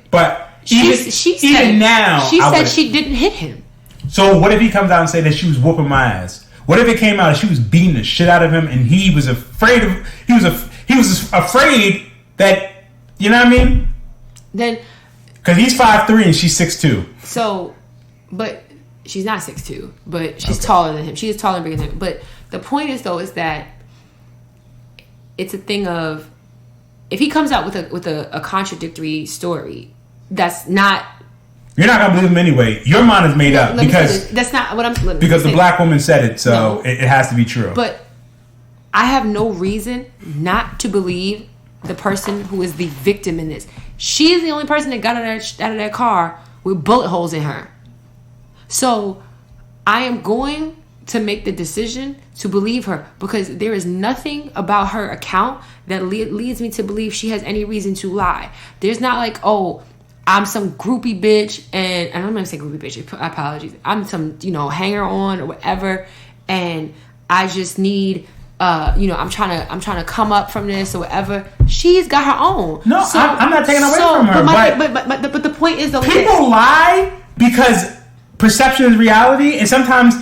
she said now she said she didn't hit him. So what if he comes out and say that she was whooping my ass? What if it came out that she was beating the shit out of him and he was afraid of? He was afraid that, you know what I mean? Then, because he's 5'3" and she's 6'2". So, but she's not 6'2", but she's taller than him. She is taller and bigger than him. But the point is though is that it's a thing of, if he comes out with a contradictory story, that's not. You're not gonna believe him anyway. Your mind is made up because that's not what I'm. Because the black woman said it, so it has to be true. But I have no reason not to believe the person who is the victim in this. She is the only person that got out of that car with bullet holes in her. So I am going to make the decision to believe her, because there is nothing about her account that leads me to believe she has any reason to lie. There's not like, oh, I'm some groupie bitch, and I'm not gonna say groupie bitch, apologies. I'm some, hanger on or whatever, and I just need, I'm trying to come up from this or whatever. She's got her own. No, so, I'm not taking away from her. But the point is, though, people lie because perception is reality, and sometimes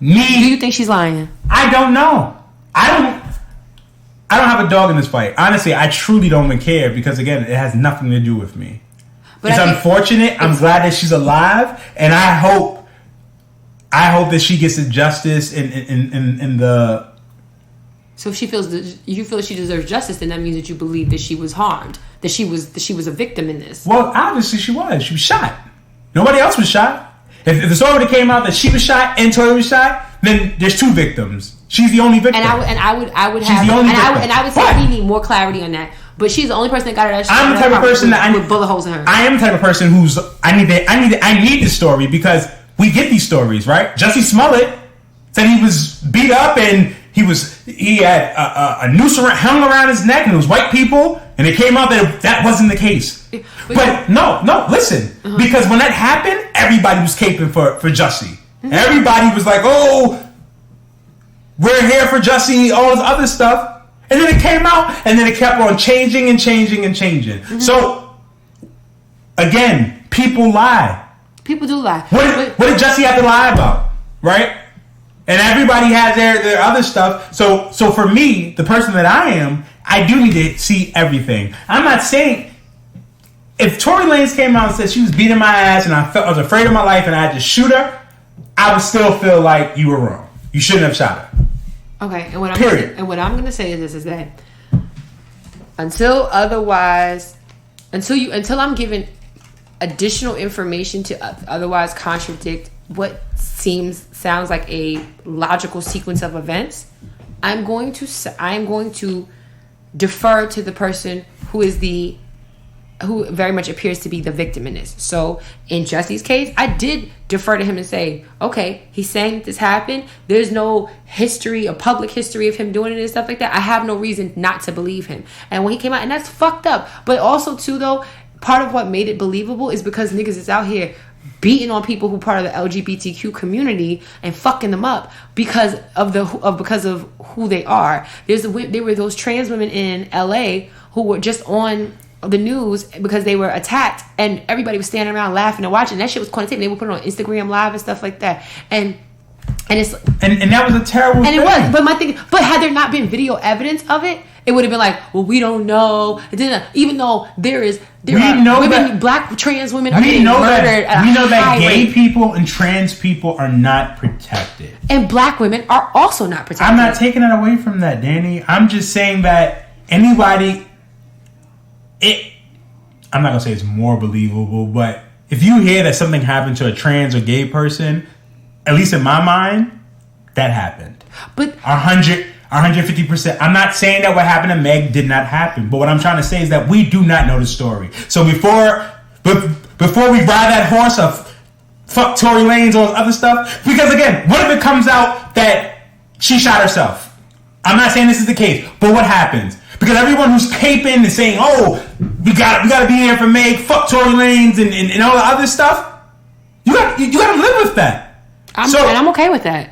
do you think she's lying? I don't know. I don't have a dog in this fight. Honestly, I truly don't even care, because again, it has nothing to do with me. But it's unfortunate. I'm glad that she's alive, and I hope that she gets the justice in the. So if you feel she deserves justice, then that means that you believe that she was harmed, that she was a victim in this. Well, obviously she was. She was shot. Nobody else was shot. If the story came out that she was shot and Tory was shot, then there's two victims. She's the only victim. And I would say we need more clarity on that. But she's the only person that got her. I'm the type of person with bullet holes in her. I am the type of person who's I need this story, because we get these stories, right? Jussie Smollett said he was beat up and he had a noose hung around his neck, and it was white people, and it came out that wasn't the case. But no, listen, because when that happened, everybody was caping for Jussie. Mm-hmm. Everybody was like, "Oh, we're here for Jussie," all this other stuff. And then it came out, and then it kept on changing and changing and changing. Mm-hmm. So, again, people lie. People do lie. What did Jussie have to lie about? Right? And everybody has their other stuff. So for me, the person that I am, I do need to see everything. I'm not saying if Tory Lanez came out and said she was beating my ass and I was afraid of my life and I had to shoot her, I would still feel like you were wrong. You shouldn't have shot her. Okay, and what I'm going to say is this: is that until I'm given additional information to otherwise contradict what sounds like a logical sequence of events, I'm going to defer to the person who very much appears to be the victim in this. So in Jussie's case, I did defer to him and say, okay, he's saying that this happened. There's no history, a public history of him doing it and stuff like that. I have no reason not to believe him. And when he came out, and that's fucked up. But also too, though, part of what made it believable is because niggas is out here beating on people who part of the LGBTQ community and fucking them up because of who they are. There were those trans women in LA who were just on the news because they were attacked, and everybody was standing around laughing and watching. That shit was quantitative. They would put it on Instagram Live and stuff like that, and it's and that was a terrible thing. It was. But had there not been video evidence of it, it would have been like, well, we don't know. It didn't, even though black trans women are getting murdered. We know that gay people and trans people are not protected, and black women are also not protected. I'm not taking it away from that, Danny. I'm just saying that anybody. I'm not going to say it's more believable, but if you hear that something happened to a trans or gay person, at least in my mind, that happened. But 150%. I'm not saying that what happened to Meg did not happen, but what I'm trying to say is that we do not know the story. So before we ride that horse of fuck Tory Lanez or other stuff, because again, what if it comes out that she shot herself? I'm not saying this is the case, but what happens? Because everyone who's caping and saying, "Oh, we gotta be here for Meg, fuck Tory Lanez and all the other stuff," you gotta live with that. I'm okay with that.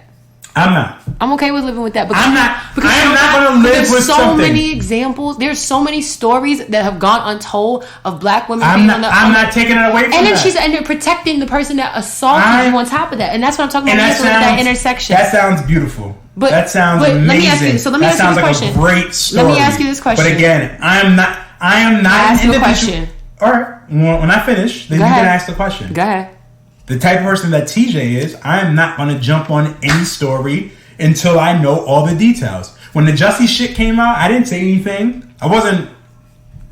I'm not. I'm okay with living with that. I'm not. I am not going to live with something. There's so many examples. There's so many stories that have gone untold of black women. I'm not taking it away from that. And they're protecting the person that assaulted you on top of that. And that's what I'm talking about. That intersection. That sounds beautiful. That sounds amazing. Let me ask you this question. That sounds like a great story. Let me ask you this question. But again, I am not ask an individual. All right. When I finish, then you can ask the question. Go ahead. The type of person that TJ is, I am not going to jump on any story until I know all the details. When the Jussie shit came out, I didn't say anything. I wasn't...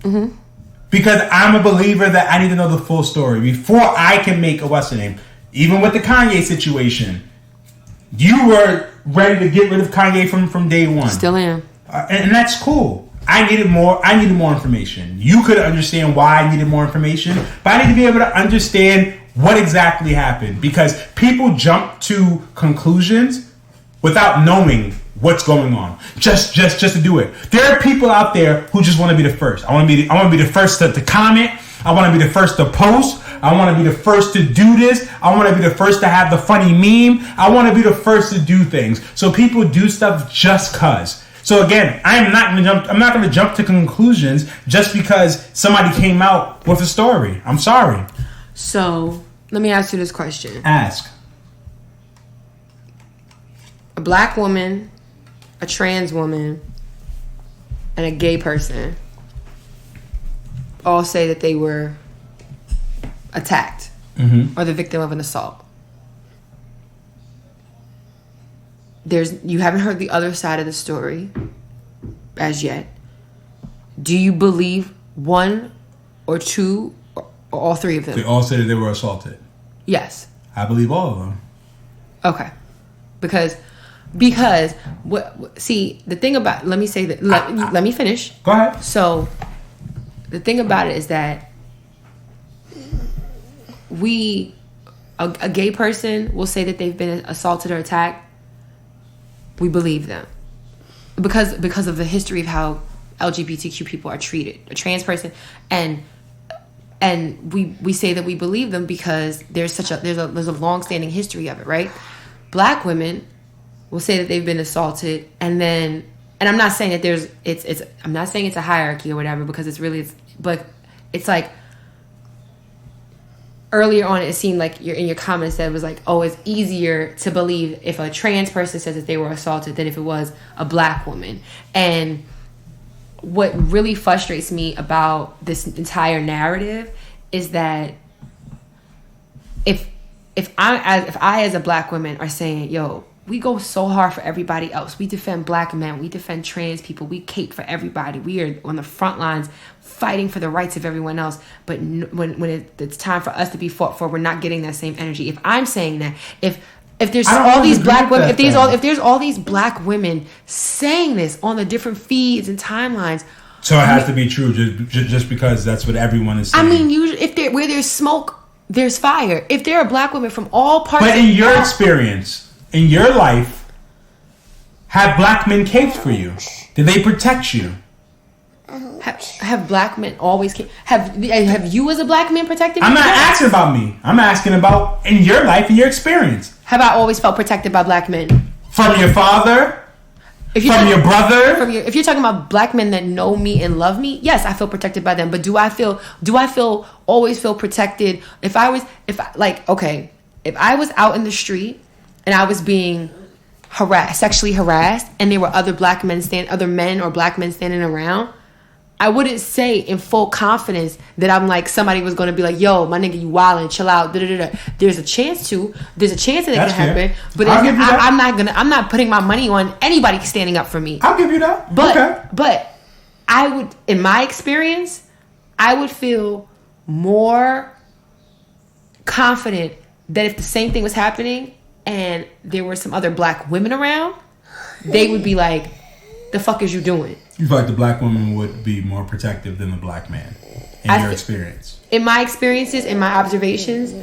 Mm-hmm. Because I'm a believer that I need to know the full story before I can make a what's the name. Even with the Kanye situation, you were ready to get rid of Kanye from day one. Still am. And that's cool. I needed more information. You could understand why I needed more information, but I need to be able to understand what exactly happened, because people jump to conclusions without knowing what's going on. Just to do it. There are people out there who just want to be the first. I want to be the first to comment. I want to be the first to post. I want to be the first to do this. I want to be the first to have the funny meme. I want to be the first to do things. So people do stuff just cause. So again, I'm not going to jump to conclusions just because somebody came out with a story. I'm sorry. So let me ask you this question. Ask. A black woman, a trans woman, and a gay person all say that they were attacked or the victim of an assault. You haven't heard the other side of the story as yet. Do you believe one or two or all three of them? They all said that they were assaulted. Yes. I believe all of them. Okay. Because see, the thing about, let me say that, let me finish. Go ahead. So the thing about it is that a gay person will say that they've been assaulted or attacked. We believe them because of the history of how LGBTQ people are treated. A trans person, and we say that we believe them because there's a long-standing history of it, right? Black women will say that they've been assaulted, and then and I'm not saying that I'm not saying it's a hierarchy or whatever, because but it's like earlier on it seemed like in your comments that it was like, oh, it's easier to believe if a trans person says that they were assaulted than if it was a black woman. And what really frustrates me about this entire narrative is that if I as a black woman are saying, yo, we go so hard for everybody else. We defend black men. We defend trans people. We cape for everybody. We are on the front lines fighting for the rights of everyone else. But when it's time for us to be fought for, we're not getting that same energy. If I'm saying that, if there's all these black women, if there's all these black women saying this on the different feeds and timelines, so it has to be true just because that's what everyone is saying. I mean, usually where there's smoke, there's fire. If there are black women from all parts, but in your experience, in your life, have black men caped for you? Did they protect you? Have black men always caped? Have you as a black man protected me? I'm not asking about me. I'm asking about in your life, in your experience. Have I always felt protected by black men? From your father? From your brother? If you're talking about black men that know me and love me, yes, I feel protected by them. But do I always feel protected if I was out in the street and I was being sexually harassed, and there were other men or black men standing around, I wouldn't say in full confidence that I'm like, somebody was going to be like, yo, my nigga, you wildin', chill out. There's a chance that it can happen, but I'm not putting my money on anybody standing up for me. I'll give you that. But I would, in my experience, I would feel more confident that if the same thing was happening and there were some other black women around, they would be like, the fuck is you doing? You feel like the black woman would be more protective than the black man in your experience? In my experiences, in my observations,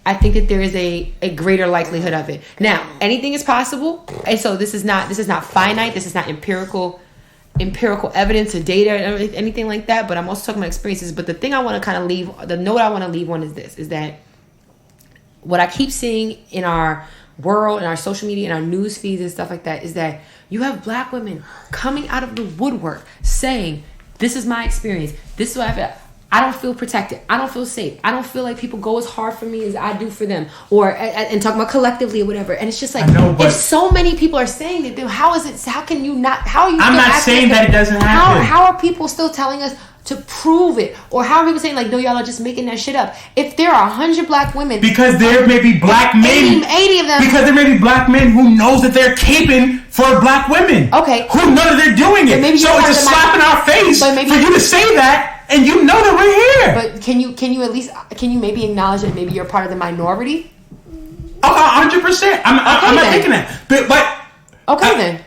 I think that there is a greater likelihood of it. Now, anything is possible. And so this is not finite. This is not empirical evidence or data or anything like that. But I'm also talking about experiences. But the thing I want to kind of leave, the note I want to leave on is this, is that what I keep seeing in our world, in our social media, in our news feeds and stuff like that, is that you have black women coming out of the woodwork saying, this is my experience. This is what I feel. I don't feel protected. I don't feel safe. I don't feel like people go as hard for me as I do for them. And talking about collectively or whatever. And it's just like, if so many people are saying that, then how are you I'm not saying that it doesn't happen. How are people still telling us to prove it? Or how are people saying like, no, y'all are just making that shit up? If there are 100 black women, because there may be black men, 80 of them, because there may be black men who knows that they're caping for black women. Okay, who know that they're doing it. So it's a slap in our face for you to say that, and you know that we're here. But can you maybe acknowledge that maybe you're part of the minority? 100%. I'm not thinking that. But then.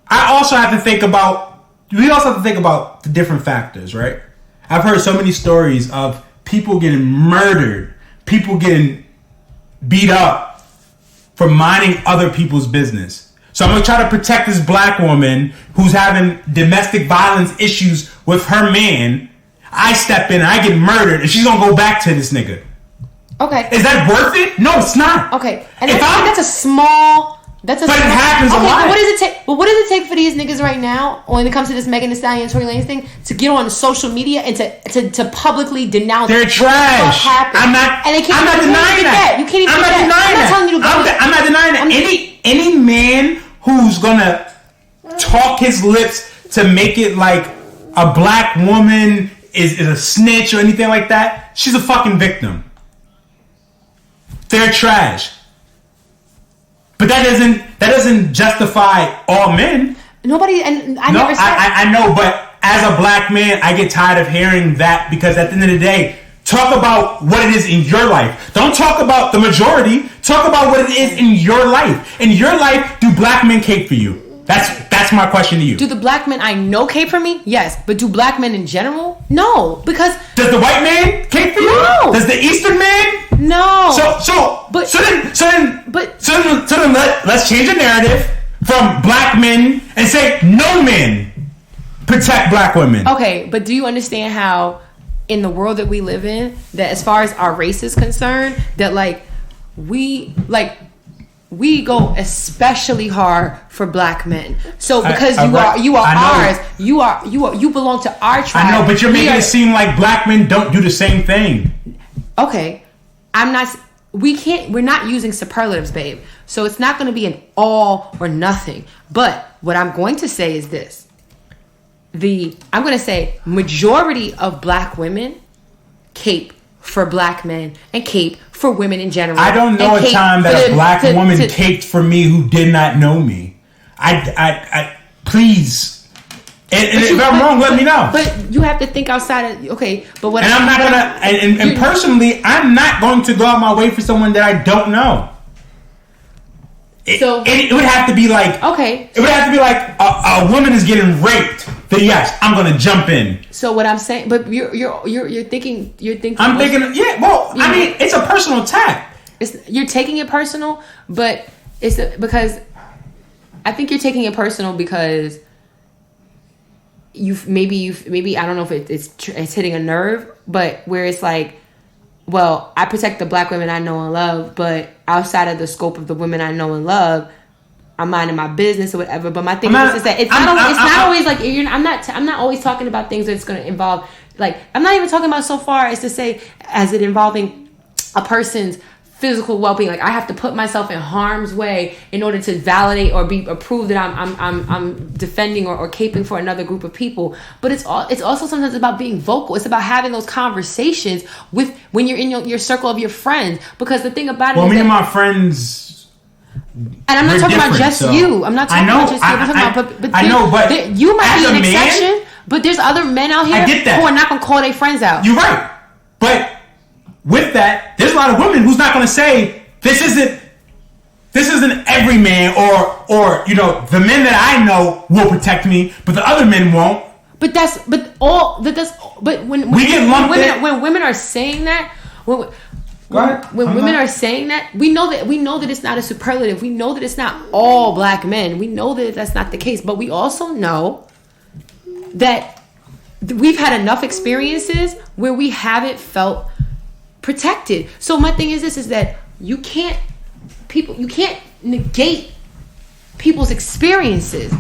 I also have to think about. We also have to think about the different factors, right? I've heard so many stories of people getting murdered, people getting beat up for minding other people's business. So I'm going to try to protect this black woman who's having domestic violence issues with her man. I step in and I get murdered, and she's going to go back to this nigga. Okay. Is that worth it? No, it's not. Okay. And that's a small... But it happens a lot. What does it take? But what does it take for these niggas right now, when it comes to this Megan Thee Stallion, Tory Lanez thing, to get on social media and to publicly denounce? They're trash. I'm not denying that. You can't even. I'm not denying that. I'm not telling you to go. I'm not denying that. Any man who's gonna talk his lips to make it like a black woman is a snitch or anything like that, she's a fucking victim. They're trash. But that doesn't justify all men. Nobody, and I never said. I know, but as a black man, I get tired of hearing that, because at the end of the day, talk about what it is in your life. Don't talk about the majority. Talk about what it is in your life. In your life, do black men cape for you? That's my question to you. Do the black men I know cape for me? Yes. But do black men in general? No. Because... Does the white man cape for you? No. Does the Eastern man? No. So then let's change the narrative from black men and say no men protect black women. Okay, but do you understand how in the world that we live in, that as far as our race is concerned, that we go especially hard for black men. So because you are I ours, you belong to our tribe. I know, but you're making it seem like black men don't do the same thing. Okay, we're not using superlatives, babe. So it's not going to be an all or nothing. But what I'm going to say is this. I'm going to say majority of black women cape for black men and cape for women in general. I don't know a time that a black woman caped for me who did not know me. I please. And if I'm wrong, let me know. But you have to think outside of But what? And I'm not gonna. And personally, I'm not going to go out my way for someone that I don't know. It would have to be like It would have to be like a woman is getting raped. Then yes, I'm gonna jump in. So what I'm saying, but you're thinking. I'm thinking. Yeah. Well, I mean, it's a personal attack. You're taking it personal, but because I think you're taking it personal because. Maybe I don't know if it's hitting a nerve, but where it's like, well, I protect the black women I know and love, but outside of the scope of the women I know and love, I'm minding my business or whatever. But my thing is that it's not always like I'm not always talking about things that's going to involve, like, I'm not even talking about so far as to say as it involving a person's physical well-being. Like, I have to put myself in harm's way in order to validate or prove that I'm defending or caping for another group of people. But it's also sometimes about being vocal. It's about having those conversations when you're in your circle of your friends. Because the thing about it is me and my friends, and I'm not talking about just you. I'm not talking about just you. I'm talking about, but I know, but you might be an exception. But there's other men out here who are not gonna call their friends out. You're right, but. With that, there's a lot of women who's not going to say this isn't every man or the men that I know will protect me, but the other men won't. But when women are saying that, when women are saying that, we know that it's not a superlative. We know that it's not all black men. We know that that's not the case, but we also know that we've had enough experiences where we haven't felt protected. So my thing is this, is that you can't negate people's experiences.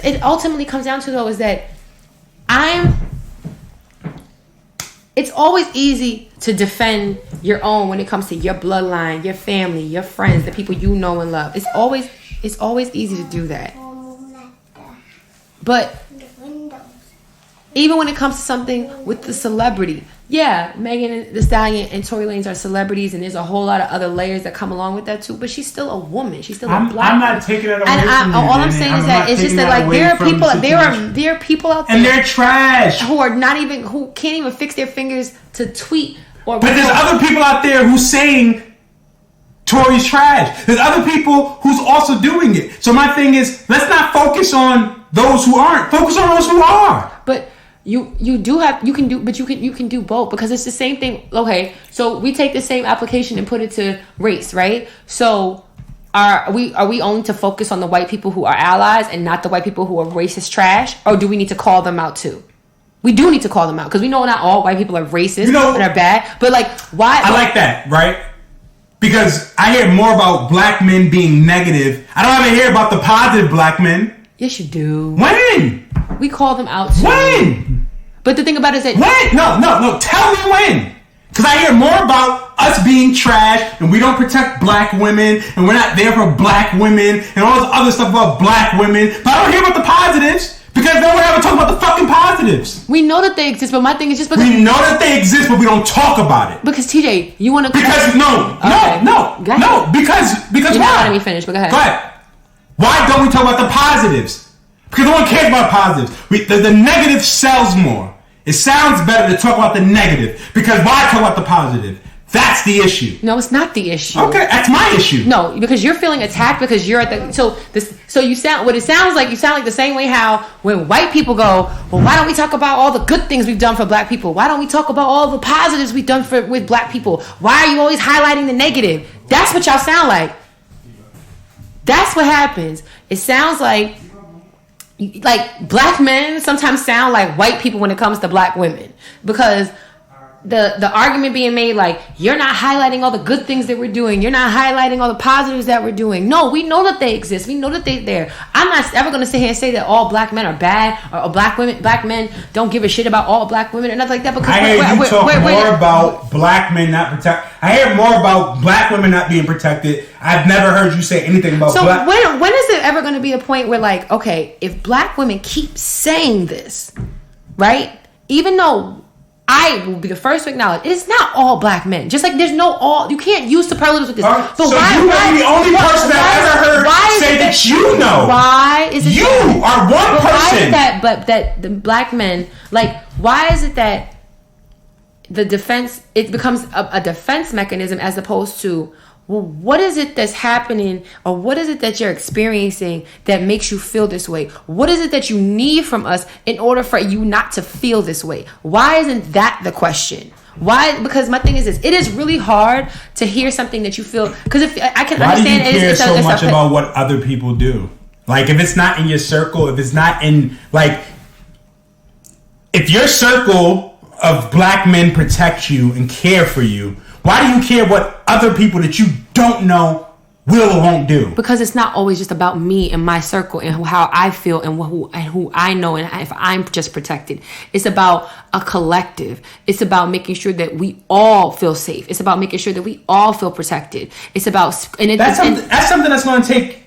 It ultimately comes down to, though, is that it's always easy to defend your own when it comes to your bloodline, your family, your friends, the people you know and love. It's always easy to do that. But even when it comes to something with the celebrity, yeah, Megan Thee Stallion and Tory Lanez are celebrities, and there's a whole lot of other layers that come along with that too. But she's still a woman. She's still a black woman. I'm not taking it away from you. All I'm saying is that it's just that, like, there are people out there, and they're trash, who can't even fix their fingers to tweet. But there's other people out there who's saying Tory's trash. There's other people who's also doing it. So my thing is, let's not focus on those who aren't. Focus on those who are. But you can do both, because it's the same thing. Okay, so we take the same application and put it to race, right? So are we only to focus on the white people who are allies and not the white people who are racist trash, or do we need to call them out too? We do need to call them out, because we know not all white people are racist and are bad. But like, why? I like that, right? Because I hear more about black men being negative. I don't ever hear about the positive black men. Yes, you do. When? We call them out too. When? But the thing about it is that... When? No. Tell me when. Because I hear more about us being trash, and we don't protect black women, and we're not there for black women, and all this other stuff about black women. But I don't hear about the positives, because no one ever talks about the fucking positives. We know that they exist, but my thing is just because... We know that they exist, but we don't talk about it. Because, TJ, you want to... Because, no. Because You're why? not letting me finish, but go ahead. Go ahead. Why don't we talk about the positives? Because no one cares about positives. The negative sells more. It sounds better to talk about the negative. Because why talk about the positive? That's the issue. No, it's not the issue. Okay, that's my issue. No, because you're feeling attacked because you're at the... So you sound... What it sounds like, you sound like the same way how when white people go, well, why don't we talk about all the good things we've done for black people? Why don't we talk about all the positives we've done with black people? Why are you always highlighting the negative? That's what y'all sound like. That's what happens. It sounds like black men sometimes sound like white people when it comes to black women, because the argument being made like, you're not highlighting all the good things that we're doing. You're not highlighting all the positives that we're doing. No, we know that they exist. We know that they're there. I'm not ever going to sit here and say that all black men are bad or black men don't give a shit about all black women or nothing like that. Because I hear you talk more about black men not protect. I hear more about black women not being protected. I've never heard you say anything about black. So when is it ever going to be a point where like, okay, if black women keep saying this, right? Even though I will be the first to acknowledge it's not all black men. Just like there's no all, you can't use superlatives with this. But so why are the only person that ever heard say that you know? Why is it you are one person? Why is that? But that the black men, like, why is it that the defense, it becomes a defense mechanism as opposed to, well, what is it that's happening, or what is it that you're experiencing that makes you feel this way? What is it that you need from us in order for you not to feel this way? Why isn't that the question? Why? Because my thing is this: it is really hard to hear something that you feel. Because if I can understand, why do you care so much about what other people do? Like, if it's not in your circle, if it's not in, like, if your circle of black men protect you and care for you, why do you care what other people that you don't know will or won't do? Because it's not always just about me and my circle and how I feel and who I know and if I'm just protected. It's about a collective. It's about making sure that we all feel safe. It's about making sure that we all feel protected. It's about that's something that's going to take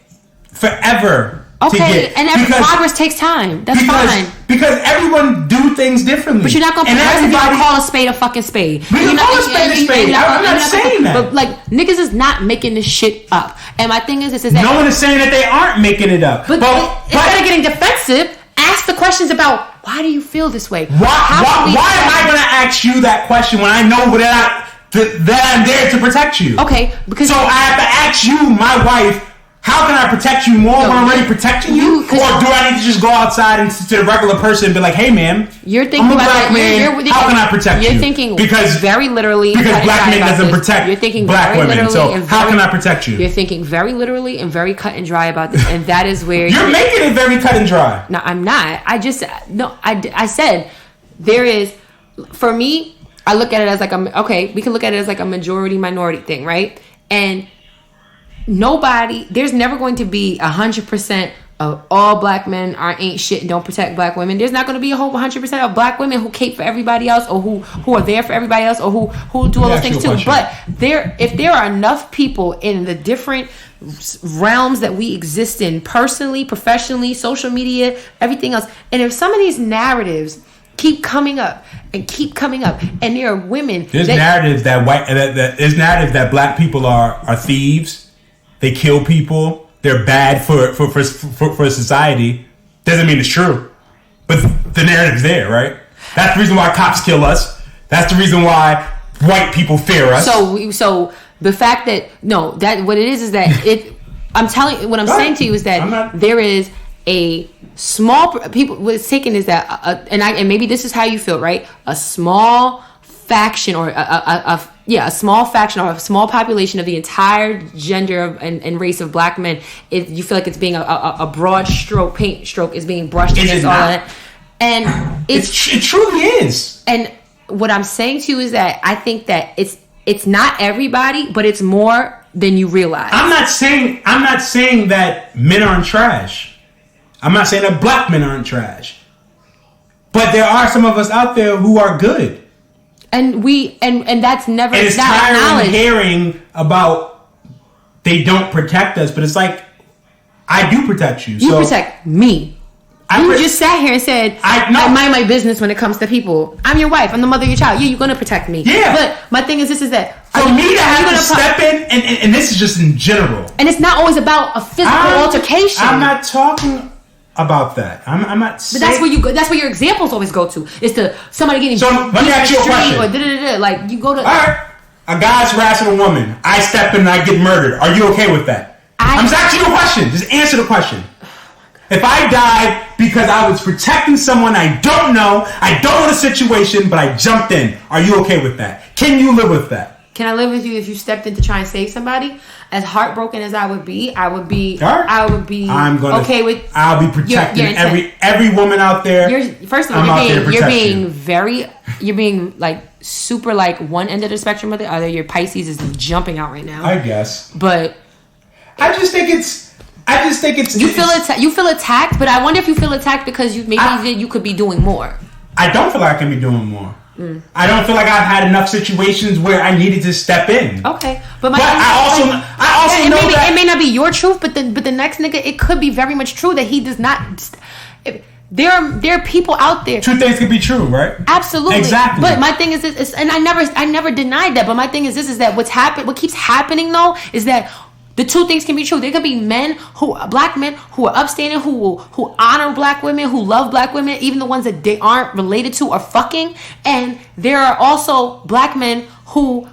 forever. Okay, and progress takes time. That's fine. Because everyone do things differently. But you're not going to call a spade a fucking spade. We can call a spade a spade. I'm not saying that. But like, niggas is not making this shit up. And my thing is that no one is saying that they aren't making it up. But instead of getting defensive, ask the questions about why do you feel this way? Why am I going to ask you that question when I know that I'm there to protect you? Okay, because so I have to ask you, my wife, how can I protect you more when I'm already protecting you? Or do I need to just go outside and to the regular person and be like, hey, man, you're thinking I'm a black man. How can I protect you? You're thinking very literally. Because black men doesn't protect black women. So how can I protect you? You're thinking very literally and very cut and dry about this. And that is where... You're making it very cut and dry. No, I'm not. I said there is... For me, I look at it as like we can look at it as like a majority minority thing, right? And... there's never going to be 100% of all black men ain't shit and don't protect black women. There's not going to be a whole 100% of black women who cape for everybody else or who are there for everybody else or who do all those things too. But if there are enough people in the different realms that we exist in, personally, professionally, social media, everything else, and if some of these narratives keep coming up and there are women, there's narratives that black people are thieves. They kill people. They're bad for society. Doesn't mean it's true, but the narrative's there, right? That's the reason why cops kill us. That's the reason why white people fear us. So the fact that what it is that it. I'm telling you, what I'm saying to you is that there is a small people. What's taken is that, and maybe this is how you feel, right? A small faction or a small faction or a small population of the entire gender and race of black men, if you feel like it's being a broad paint stroke is being brushed against all of that. And it truly is. And what I'm saying to you is that I think that it's not everybody, but it's more than you realize. I'm not saying that men aren't trash. I'm not saying that black men aren't trash. But there are some of us out there who are good. And that's never. And it's tiring hearing about they don't protect us, but it's like, I do protect you. You protect me. You just sat here and said, I mind my business when it comes to people. I'm your wife. I'm the mother of your child. Yeah, you're going to protect me. Yeah. But my thing is that for me to have to step in, and this is just in general. And it's not always about a physical altercation. I'm not talking about that. I'm not saying. But that's where you go. That's where your examples always go to. Is to somebody getting. So let me ask you a question. Or like you go to. All right, a guy's harassing a woman. I step in and I get murdered. Are you okay with that? I'm just asking you a question. Just answer the question. If I died because I was protecting someone I don't know, I don't know the situation, but I jumped in, are you okay with that? Can you live with that? Can I live with you if you stepped in to try and save somebody? As heartbroken as I would be, I'm okay with. I'll be protecting every woman out there. First of all, you're being very you're being like super like one end of the spectrum or the other. Your Pisces is jumping out right now. I guess. But I just think it's. You feel attacked, but I wonder if you feel attacked because you could be doing more. I don't feel like I can be doing more. I don't feel like I've had enough situations where I needed to step in. Okay, but I also know that it may not be your truth, but the next nigga, it could be very much true that he does not. There are people out there. Two things could be true, right? Absolutely, exactly. But my thing is this, and I never denied that. But my thing is this: is that what keeps happening though is that. The two things can be true. There could be black men who are upstanding, who honor black women, who love black women, even the ones that they aren't related to or fucking. And there are also black men who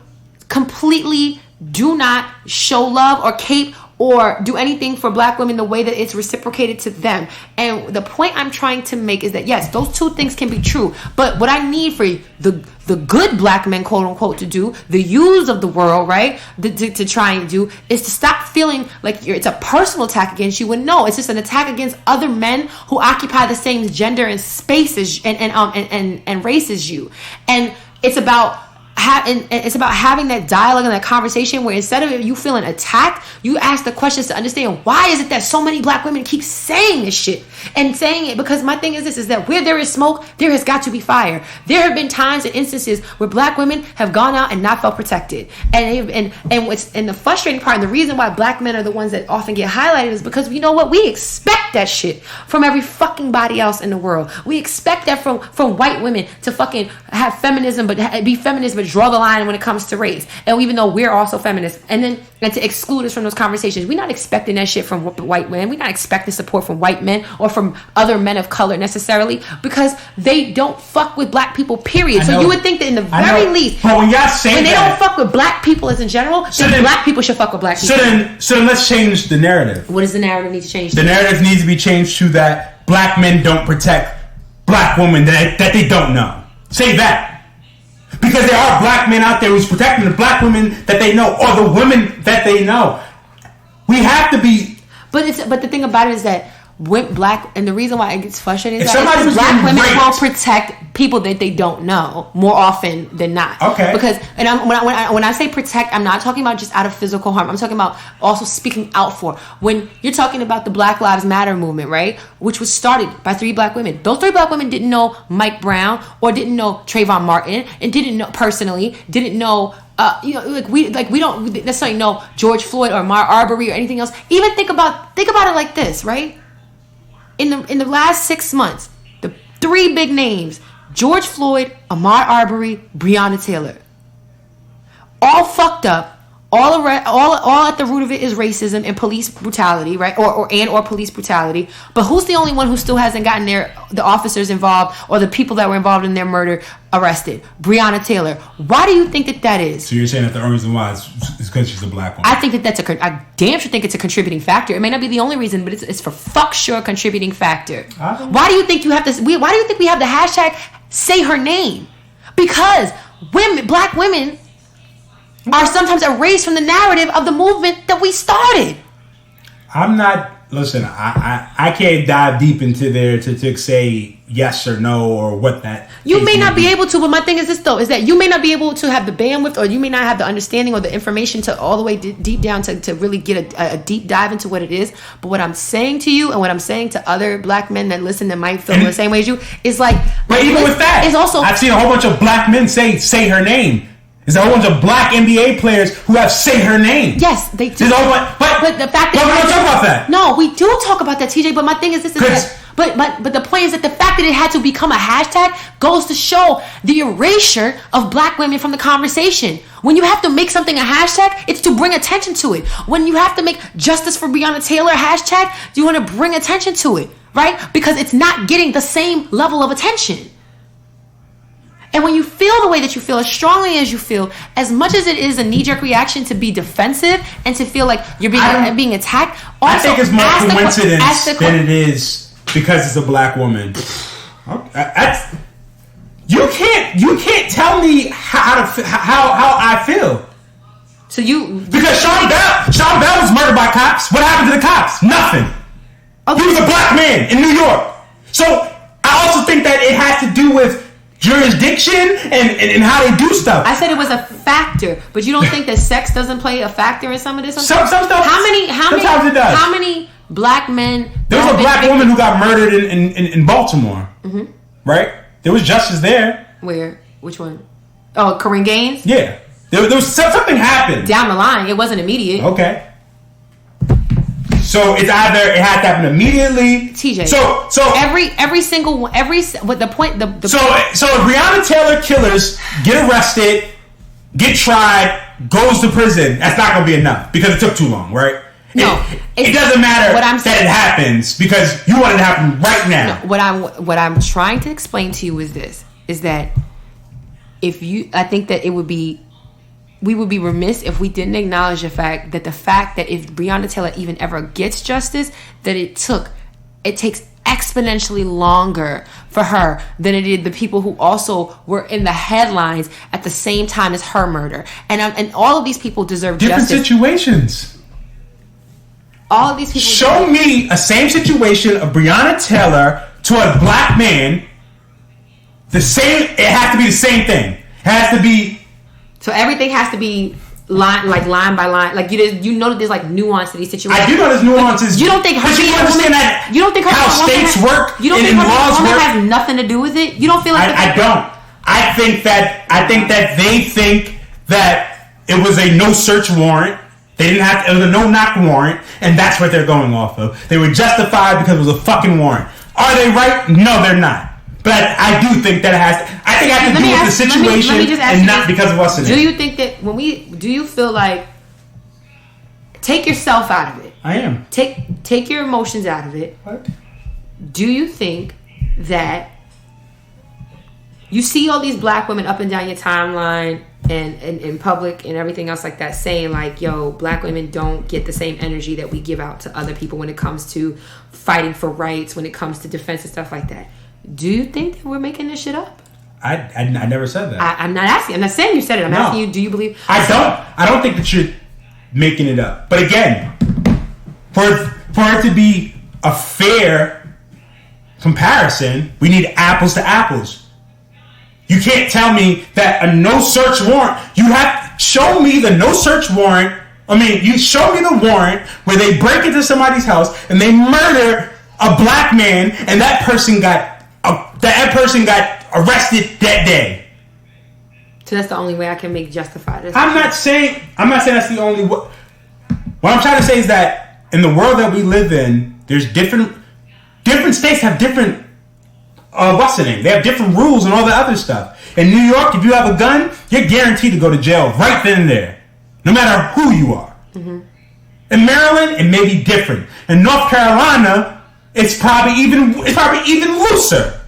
completely do not show love or cape or do anything for black women the way that it's reciprocated to them. And the point I'm trying to make is that, yes, those two things can be true. But what I need for the good black men, quote unquote, to do, the yous of the world, right, to try and do, is to stop feeling like it's a personal attack against you. And no, it's just an attack against other men who occupy the same gender and spaces and race as you. And it's about having that dialogue and that conversation where instead of you feeling attacked, you ask the questions to understand why is it that so many black women keep saying this shit and saying it. Because my thing is this, is that where there is smoke, there has got to be fire. There have been times and instances where black women have gone out and not felt protected. And the frustrating part, and the reason why black men are the ones that often get highlighted, is because you know what? We expect that shit from every fucking body else in the world. We expect that from white women to fucking have feminism, but be feminist, but draw the line when it comes to race. And even though we're also feminists, and to exclude us from those conversations, we're not expecting that shit from white men. We're not expecting support from white men or from other men of color necessarily, because they don't fuck with black people, period. So you would think that in the very least, but when y'all say when they don't fuck with black people as in general, then black people should fuck with black people. So then let's change the narrative. What does the narrative need to change? The narrative needs to be changed to that black men don't protect black women that they don't know. Say that. Because there are black men out there who's protecting the black women that they know, or the women that they know. We have to be. But the thing about it is that black, and the reason why it gets frustrating is that black women will protect people that they don't know more often than not. Okay. Because when I say protect, I'm not talking about just out of physical harm. I'm talking about also speaking out for. When you're talking about the Black Lives Matter movement, right, which was started by 3 black women. Those 3 black women didn't know Mike Brown or didn't know Trayvon Martin and didn't know. We don't necessarily know George Floyd or Ahmaud Arbery or anything else. Even think about it like this, right? In the last 6 months, the 3 big names: George Floyd, Ahmaud Arbery, Breonna Taylor, all fucked up. All at the root of it is racism and police brutality, right? Or police brutality. But who's the only one who still hasn't gotten the officers involved or the people that were involved in their murder arrested? Breonna Taylor. Why do you think that is? So you're saying that the only reason why is because she's a black woman? I think I damn sure think it's a contributing factor. It may not be the only reason, but it's for fuck sure a contributing factor. Why do you think Why do you think we have the hashtag say her name? Because black women are sometimes erased from the narrative of the movement that we started. I can't dive deep into there to say yes or no or what that. You may not be able to, but my thing is this though, is that you may not be able to have the bandwidth, or you may not have the understanding or the information to all the way deep down to really get a deep dive into what it is. But what I'm saying to you and what I'm saying to other black men that listen that might feel the same way as you is like. But even with that, is also I've seen a whole bunch of black men say her name. There's a whole bunch of black NBA players who have say her name. Yes, they do. But the fact that we don't talk about that. No, we do talk about that, TJ. But my thing is this: is that, but the point is that the fact that it had to become a hashtag goes to show the erasure of black women from the conversation. When you have to make something a hashtag, it's to bring attention to it. When you have to make justice for Breonna Taylor a hashtag, you want to bring attention to it, right? Because it's not getting the same level of attention. And when you feel the way that you feel, as strongly as you feel, as much as it is a knee-jerk reaction to be defensive and to feel like you're being attacked, also I think it's more coincidence than it is because it's a black woman. You can't tell me how I feel. So because Sean Bell was murdered by cops. What happened to the cops? Nothing. Okay. He was a black man in New York. So I also think that it has to do with jurisdiction and how they do stuff. I said it was a factor, but you don't think that sex doesn't play a factor in some of this? Some stuff. Sometimes it does. How many black men? There was a black woman who got murdered in Baltimore. Mm-hmm. Right? There was justice there. Where? Which one? Oh, Corinne Gaines? Yeah. There was something happened. Down the line. It wasn't immediate. Okay. So it's either it has to happen immediately. TJ. So every single one, what the point the So if Breonna Taylor killers get arrested, get tried, goes to prison, that's not going to be enough because it took too long, right? No, it doesn't matter that it happens because you want it to happen right now. No, what I'm trying to explain to you is that I think that we would be remiss if we didn't acknowledge the fact that if Breonna Taylor even ever gets justice, that it takes exponentially longer for her than it did the people who also were in the headlines at the same time as her murder. And all of these people deserve different justice. Situations. All of these people. Show me a same situation of Breonna Taylor to a black man. The same. It has to be the same thing. It has to be. So everything has to be line by line. Like you know that there's like nuance to these situations. I do know there's nuances. You don't think her being a woman? You don't think her how states work? You don't think her woman has nothing to do with it? You don't feel like I don't. I think that they think that it was a no search warrant. They didn't have to, it was a no knock warrant, and that's what they're going off of. They were justified because it was a fucking warrant. Are they right? No, they're not. But I do think that it has to do with the situation and not because of us in it. Do you think that do you feel like, take yourself out of it? I am. Take your emotions out of it. What? Do you think that you see all these black women up and down your timeline and in public and everything else like that saying like, yo, black women don't get the same energy that we give out to other people when it comes to fighting for rights, when it comes to defense and stuff like that? Do you think that we're making this shit up? I never said that. I'm not asking. I'm not saying you said it. I'm asking you, do you believe? I don't think that you're making it up. But again, for it to be a fair comparison, we need apples to apples. You can't tell me that a no search warrant, you have to show me the no search warrant. I mean, you show me the warrant where they break into somebody's house and they murder a black man and that person got arrested that day. So that's the only way I can make justified this. I'm not saying that's the only way. What I'm trying to say is that in the world that we live in, there's different states have different what's the name? They have different rules and all the other stuff. In New York, if you have a gun, you're guaranteed to go to jail right then and there, no matter who you are. Mm-hmm. In Maryland, it may be different. In North Carolina, it's probably even looser.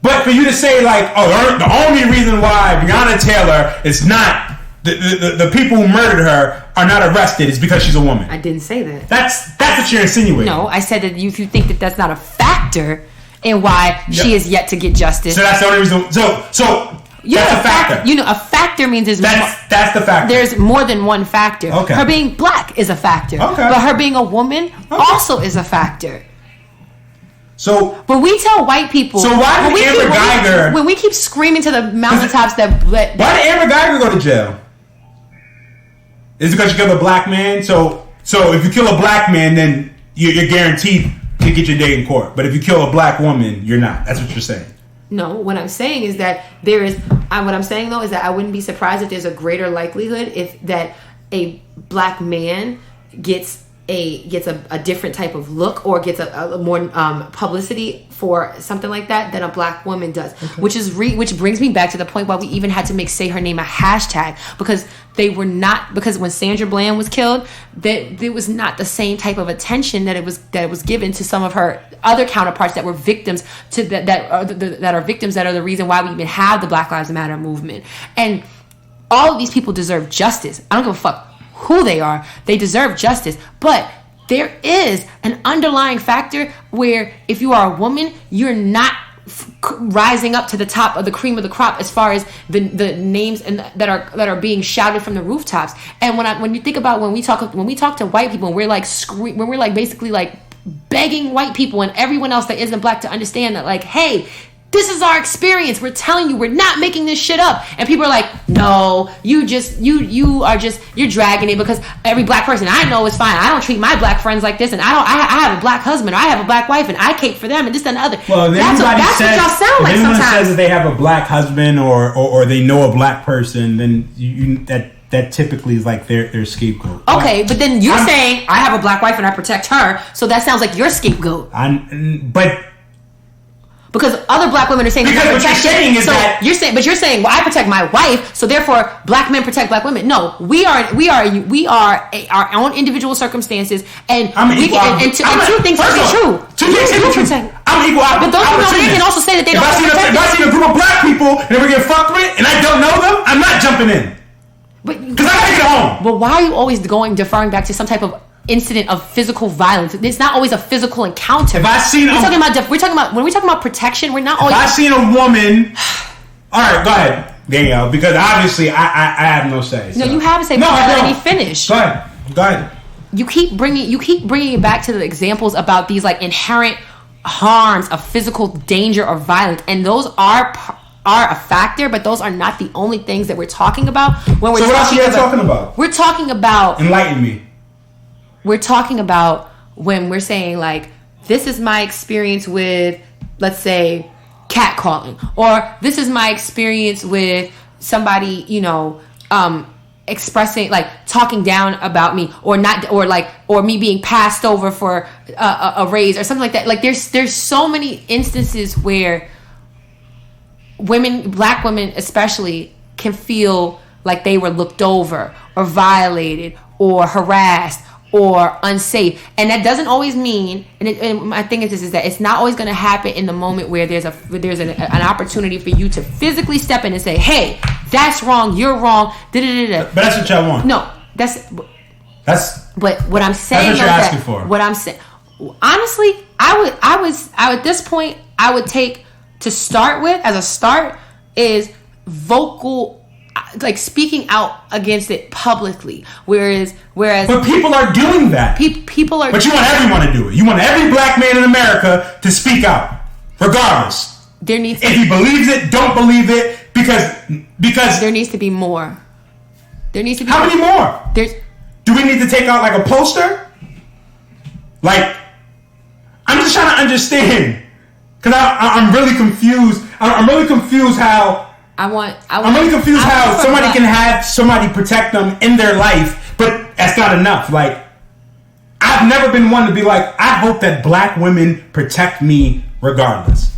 But for you to say like, oh, the only reason why Breonna Taylor is not the people who murdered her are not arrested is because she's a woman. I didn't say that. That's what you're insinuating. No, I said that if you think that that's not a factor in why she is yet to get justice. So that's the only reason. So that's a factor. A factor means that's the factor. There's more than one factor. Okay. Her being black is a factor. Okay. But her being a woman also is a factor. So when we tell white people, so why did Amber Geiger? When we keep screaming to the mountaintops why did Amber Geiger go to jail? Is it because you killed a black man? So if you kill a black man, then you're guaranteed to get your day in court. But if you kill a black woman, you're not. That's what you're saying. No, what I'm saying is that what I'm saying though is that I wouldn't be surprised if there's a greater likelihood if that a black man gets a different type of look or gets a more publicity for something like that than a black woman does. Okay. Which brings me back to the point why we even had to make say her name a hashtag because when Sandra Bland was killed, that there was not the same type of attention that it was given to some of her other counterparts that were victims to that are victims that are the reason why we even have the Black Lives Matter movement. And all of these people deserve justice. I don't give a fuck who they are. They deserve justice. But there is an underlying factor where if you are a woman, you're not rising up to the top of the cream of the crop as far as the names and that are being shouted from the rooftops. And when you think about when we talk to white people, we're like basically like begging white people and everyone else that isn't black to understand that like, hey, This is our experience. We're telling you, we're not making this shit up. And people are like, no, you're dragging it because every black person I know is fine. I don't treat my black friends like this, and I have a black husband, or I have a black wife, and I cape for them, and this and the other. Well, that's what y'all sound like sometimes. If says that they have a black husband or they know a black person, then that typically is like their scapegoat. Okay, but then you're saying I have a black wife and I protect her, so that sounds like your scapegoat. Because other black women are saying because what you're saying is that you're saying well, I protect my wife, so therefore black men protect black women. No, we are our own individual circumstances, and two things can be true. I'm equal. But those people can also say that they don't protect. If I see a group of black people and we're getting fucked with, and I don't know them, I'm not jumping in. Because I gotta get home. But why are you always deferring back to some type of incident of physical violence? It's not always a physical encounter. We're talking about when we talk about protection. We're not always. If I seen a woman, all right, go ahead, Danielle, because obviously I have no say. So. No, you have to say. No, let me finish. Go ahead. You keep bringing it back to the examples about these like inherent harms of physical danger or violence, and those are a factor, but those are not the only things that we're talking about when we're talking about. We're talking about. Enlighten me. We're talking about when we're saying like, this is my experience with, let's say, catcalling, or this is my experience with somebody, expressing like talking down about me, or not, or me being passed over for a raise or something like that. Like there's so many instances where black women especially, can feel like they were looked over or violated or harassed or unsafe, and that doesn't always mean. And my thing is that it's not always going to happen in the moment where there's an opportunity for you to physically step in and say, "Hey, that's wrong. You're wrong." But that's what y'all want. No, that's. But what I'm saying. That's what you're asking for. What I'm saying. Honestly, I would at this point I would take to start with as a start is vocal. Like speaking out against it publicly, whereas but people are doing that. People are. But you want everyone to do it. You want every black man in America to speak out, regardless. If he believes it, don't believe it, because there needs to be more. There needs to be. How many more? Do we need to take out like a poster? Like, I'm just trying to understand, because I'm really confused. I'm really confused how. I'm really confused how somebody can have somebody protect them in their life, but that's not enough. Like, I've never been one to be like, I hope that black women protect me regardless.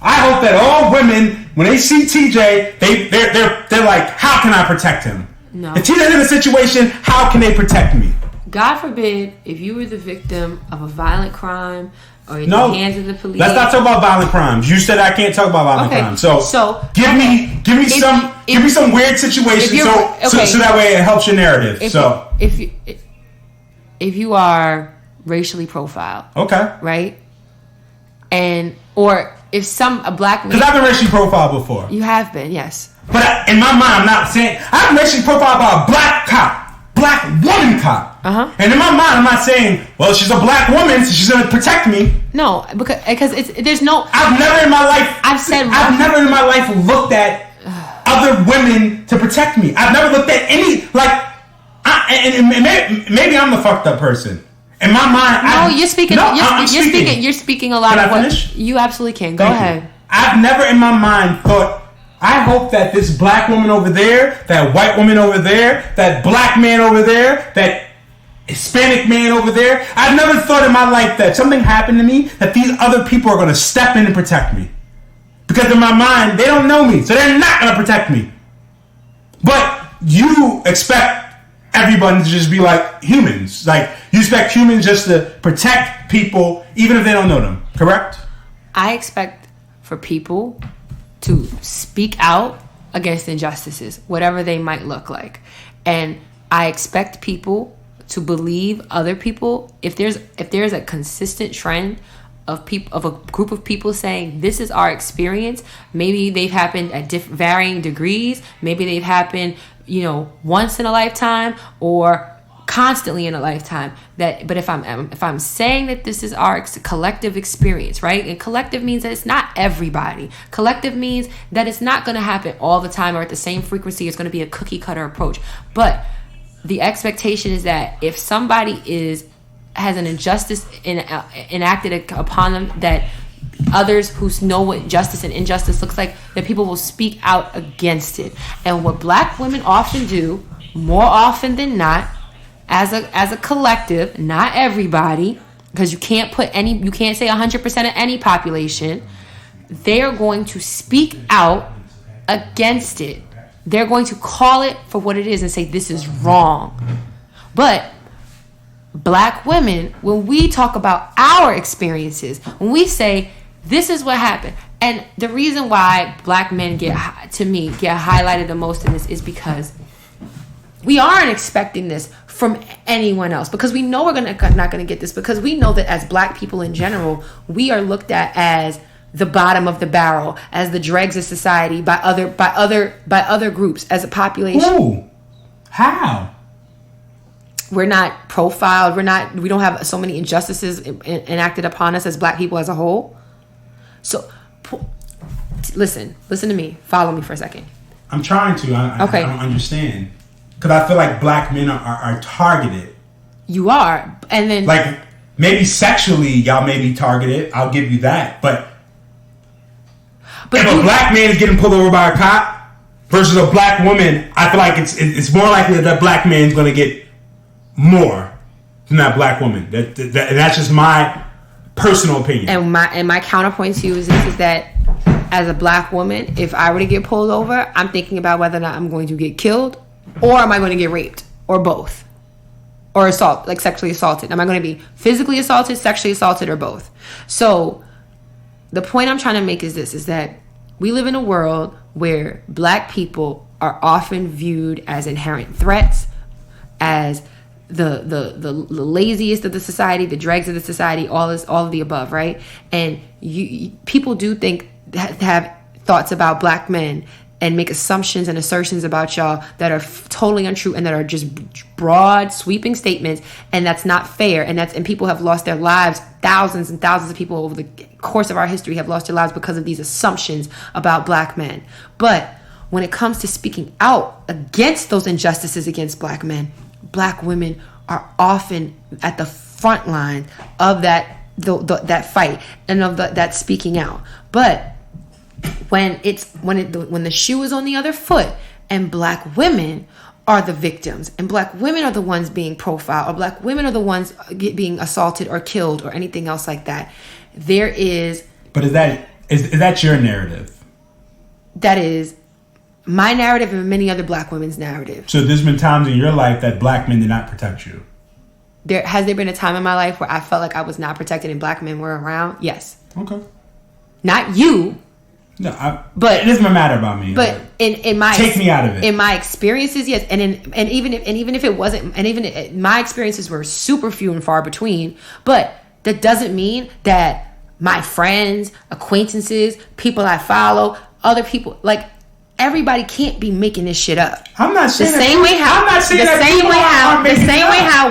I hope that all women, when they see TJ, they're like, how can I protect him? No. If TJ's in a situation, how can they protect me? God forbid if you were the victim of a violent crime or in the hands of the police. Let's not talk about violent crimes. You said I can't talk about violent crimes. So give me some weird situation so that way it helps your narrative. If you are racially profiled, okay, right, or if a black man, because I've been racially profiled before. You have been, yes. But in my mind, I'm not saying I'm racially profiled by a black woman cop. And in my mind, I'm not saying, well, she's a black woman, so she's gonna protect me. No, because there's no. I've never in my life looked at other women to protect me. I've never looked at any maybe I'm the fucked up person. In my mind, you're speaking. You're speaking a lot. Can of I finish? What you absolutely can. Go ahead. I've never in my mind thought, I hope that this black woman over there, that white woman over there, that black man over there, that Hispanic man over there, I've never thought in my life that something happened to me, that these other people are going to step in and protect me. Because in my mind, they don't know me, so they're not going to protect me. But you expect everyone to just be like humans. Like, you expect humans just to protect people, even if they don't know them, correct? I expect for people to speak out against injustices, whatever they might look like. And I expect people to believe other people. If there's a consistent trend of a group of people saying this is our experience, maybe they've happened at varying degrees, maybe they've happened once in a lifetime, or constantly in a lifetime. But if I'm saying that this is our collective experience, right? And collective means that it's not everybody. Collective means that it's not going to happen all the time or at the same frequency. It's going to be a cookie cutter approach. But the expectation is that if somebody has an injustice enacted upon them, that others who know what justice and injustice looks like, that people will speak out against it. And what Black women often do, more often than not, as a collective, not everybody, because you can't say 100% of any population, they are going to speak out against it. They're going to call it for what it is and say this is wrong. But Black women, when we talk about our experiences, when we say this is what happened, and the reason why Black men get highlighted the most in this is because we aren't expecting this from anyone else, because we know we're not going to get this, because we know that as Black people in general, we are looked at as the bottom of the barrel, as the dregs of society by other groups, as a population. Ooh, how? We're not profiled. We don't have so many injustices enacted upon us as Black people as a whole. So, listen to me. Follow me for a second. I'm trying to. Okay. I don't understand. Because I feel like Black men are targeted. You are. And then, like, maybe sexually y'all may be targeted. I'll give you that. But if a Black man is getting pulled over by a cop versus a Black woman, I feel like it's more likely that Black man is going to get more than that Black woman. That's just my personal opinion. And my counterpoint to you is this: is that as a Black woman, if I were to get pulled over, I'm thinking about whether or not I'm going to get killed, or am I going to get raped, or both, or sexually assaulted. Am I going to be physically assaulted, sexually assaulted, or both? So the point I'm trying to make is this: is that we live in a world where Black people are often viewed as inherent threats, as the laziest of the society, the dregs of the society, all of the above, right? And people do have thoughts about Black men and make assumptions and assertions about y'all that are totally untrue and that are just broad, sweeping statements, and that's not fair. And people have lost their lives. Thousands and thousands of people over the course of our history have lost their lives because of these assumptions about Black men. But when it comes to speaking out against those injustices against Black men, Black women are often at the front line of that fight and of that speaking out. But when the shoe is on the other foot and Black women are the victims and Black women are the ones being profiled, or Black women are the ones being assaulted or killed or anything else like that, there is... But is that your narrative? That is my narrative and many other Black women's narrative. So there's been times in your life that Black men did not protect you? Has there been a time in my life where I felt like I was not protected and Black men were around? Yes. Okay. Not you. No, but it doesn't matter about me. But in my take me out of it. In my experiences, yes, and even if it wasn't, and my experiences were super few and far between. But that doesn't mean that my friends, acquaintances, people I follow, other people, like, everybody can't be making this shit up. I'm not saying the same way how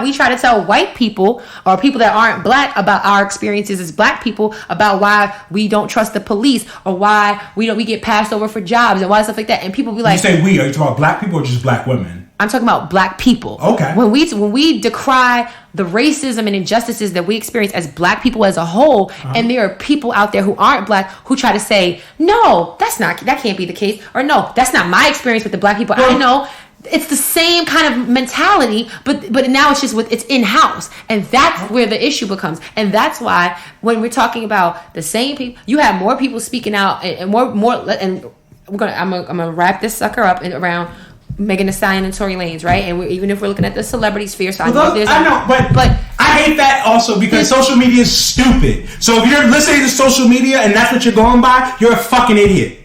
we try to tell white people or people that aren't Black about our experiences as Black people, about why we don't trust the police or why we get passed over for jobs and why stuff like that. And people be like, you say we, are you talking about Black people or just Black women? I'm talking about Black people. Okay. When we decry the racism and injustices that we experience as Black people as a whole, and there are people out there who aren't Black who try to say, no, that can't be the case, or no, that's not my experience with the Black people. I know it's the same kind of mentality, but now it's just it's in-house, and that's where the issue becomes. And that's why when we're talking about the same people, you have more people speaking out and more, and I'm gonna wrap this sucker up around Megan Thee Stallion and Tory Lanez, right? And even if we're looking at the celebrity sphere, so I know but I hate that also because social media is stupid. So if you're listening to social media and that's what you're going by, you're a fucking idiot.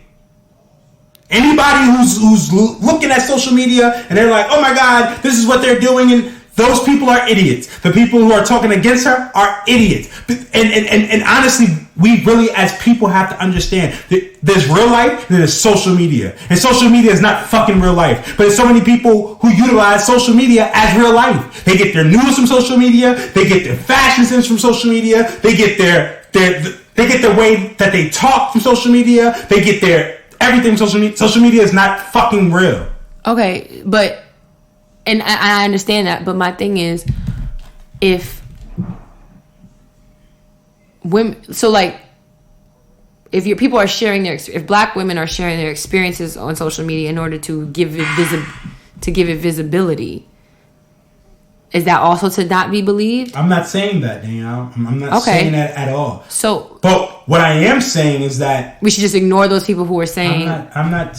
Anybody who's looking at social media and they're like, oh my God, this is what they're doing, and Those people are idiots. The people who are talking against her are idiots. And honestly, we really, as people, have to understand that there's real life and there's social media. And social media is not fucking real life. But there's so many people who utilize social media as real life. They get their news from social media. They get their fashion sense from social media. They get they get the way that they talk from social media. They get their everything from social media. Social media is not fucking real. Okay, but... And I understand that, but my thing is, if women, so like, if your people are sharing if black women are sharing their experiences on social media in order to give it visibility, is that also to not be believed? I'm not saying that, Danielle. I'm not saying that at all. So, but what I am saying is that we should just ignore those people who are saying. I'm not.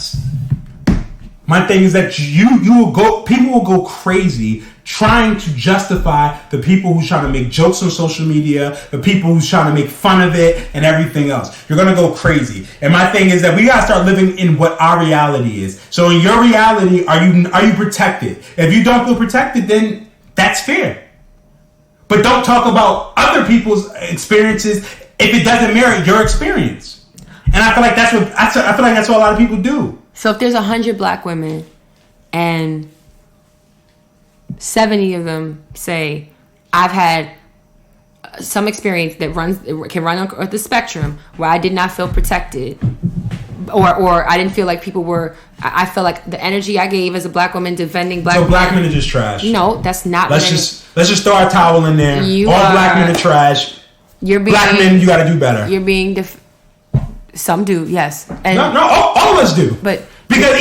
My thing is that people will go crazy trying to justify the people who's trying to make jokes on social media, the people who's trying to make fun of it, and everything else. You're gonna go crazy. And my thing is that we gotta start living in what our reality is. So in your reality, are you protected? If you don't feel protected, then that's fair. But don't talk about other people's experiences if it doesn't merit your experience. And I feel like that's what a lot of people do. So if there's 100 black women and 70 of them say, I've had some experience that can run on the spectrum where I did not feel protected, or I didn't feel like people were, I felt like the energy I gave as a black woman defending black men. So black men are just trash. No, that's not. Let's just throw our towel in there. All black men are trash. Black men, you got to do better. You're being some do, yes. And no, all of us do. But because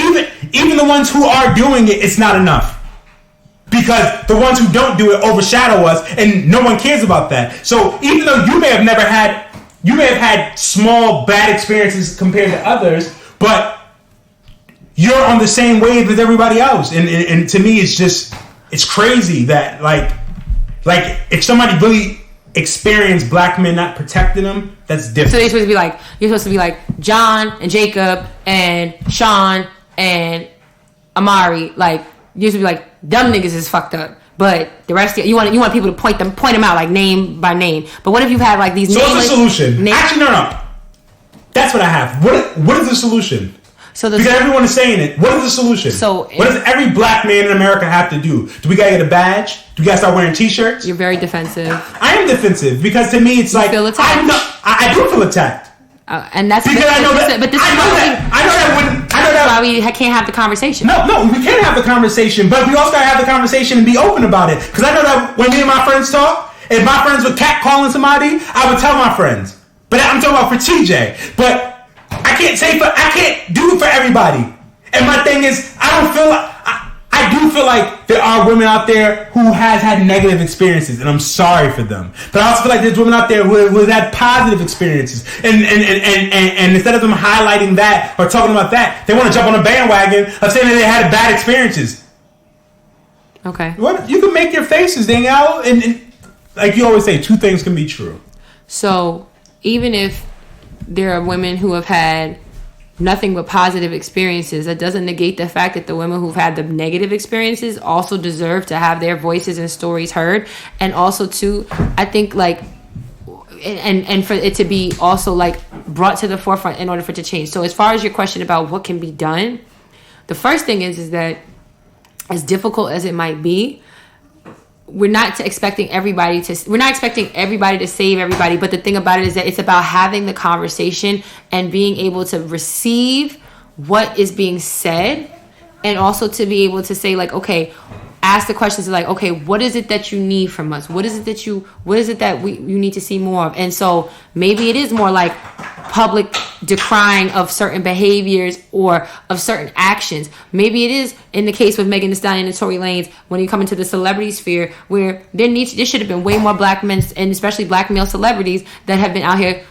even the ones who are doing it, it's not enough. Because the ones who don't do it overshadow us, and no one cares about that. So even though you may have had small bad experiences compared to others, but you're on the same wave as everybody else. And to me, it's crazy that like if somebody really experienced black men not protecting them, that's different. So you're supposed to be like John and Jacob and Sean and Amari. Like you're supposed to be like, dumb niggas is fucked up. But the rest of you want people to point them out like name by name. But what if you've had like these? So what's the solution? Actually, no. That's what I have. What is the solution? Because everyone is saying it. What is the solution? So what does every black man in America have to do? Do we gotta get a badge? Do we gotta start wearing t-shirts? You're very defensive. I am defensive because to me it's like feel attacked. I do feel attacked. And that's because I know that why we can't have the conversation. No, we can't have the conversation, but we also gotta have the conversation and be open about it. Because I know that when me and my friends talk, if my friends were catcalling somebody, I would tell my friends. But I'm talking about for TJ. But I can't do it for everybody. And my thing is, I do feel like there are women out there who has had negative experiences, and I'm sorry for them. But I also feel like there's women out there who have had positive experiences, and instead of them highlighting that or talking about that, they want to jump on a bandwagon of saying that they had bad experiences. Okay. You can make your faces, Danielle, and like you always say, two things can be true. So even if there are women who have had nothing but positive experiences, that doesn't negate the fact that the women who've had the negative experiences also deserve to have their voices and stories heard. And also too, I think like, and for it to be also like brought to the forefront in order for it to change. So as far as your question about what can be done, the first thing is that as difficult as it might be, we're not expecting everybody to save everybody, but the thing about it is that it's about having the conversation and being able to receive what is being said, and also to be able to say like, okay, ask the questions like, okay, what is it that you need from us? What is it that you need to see more of? And so maybe it is more like public decrying of certain behaviors or of certain actions. Maybe it is in the case with Megan Thee Stallion and Tory Lanez when you come into the celebrity sphere, where there should have been way more black men, and especially black male celebrities, that have been out here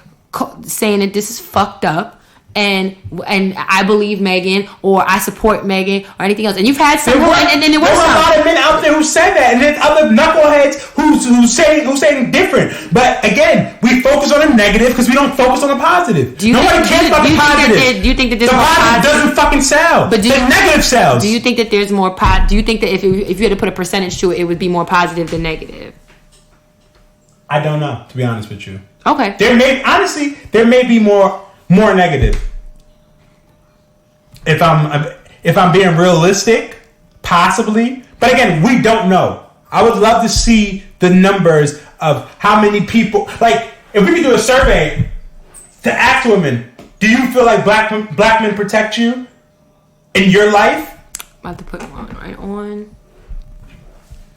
saying that this is fucked up. And I believe Megan, or I support Megan, or anything else. And you've had some, and then there were a lot of men out there who said that, and then other knuckleheads who's saying different. But again, we focus on the negative because we don't focus on the positive. Nobody cares about the positive. Do you think that there's the more positive doesn't fucking sell? But the negative sells. Do you think that there's more do you think that if you had to put a percentage to it, it would be more positive than negative? I don't know, to be honest with you. Okay. There may be more negative. If I'm being realistic, possibly. But again, we don't know. I would love to see the numbers of how many people. Like, if we could do a survey to ask women, do you feel like black men protect you in your life? I'm about to put one right on.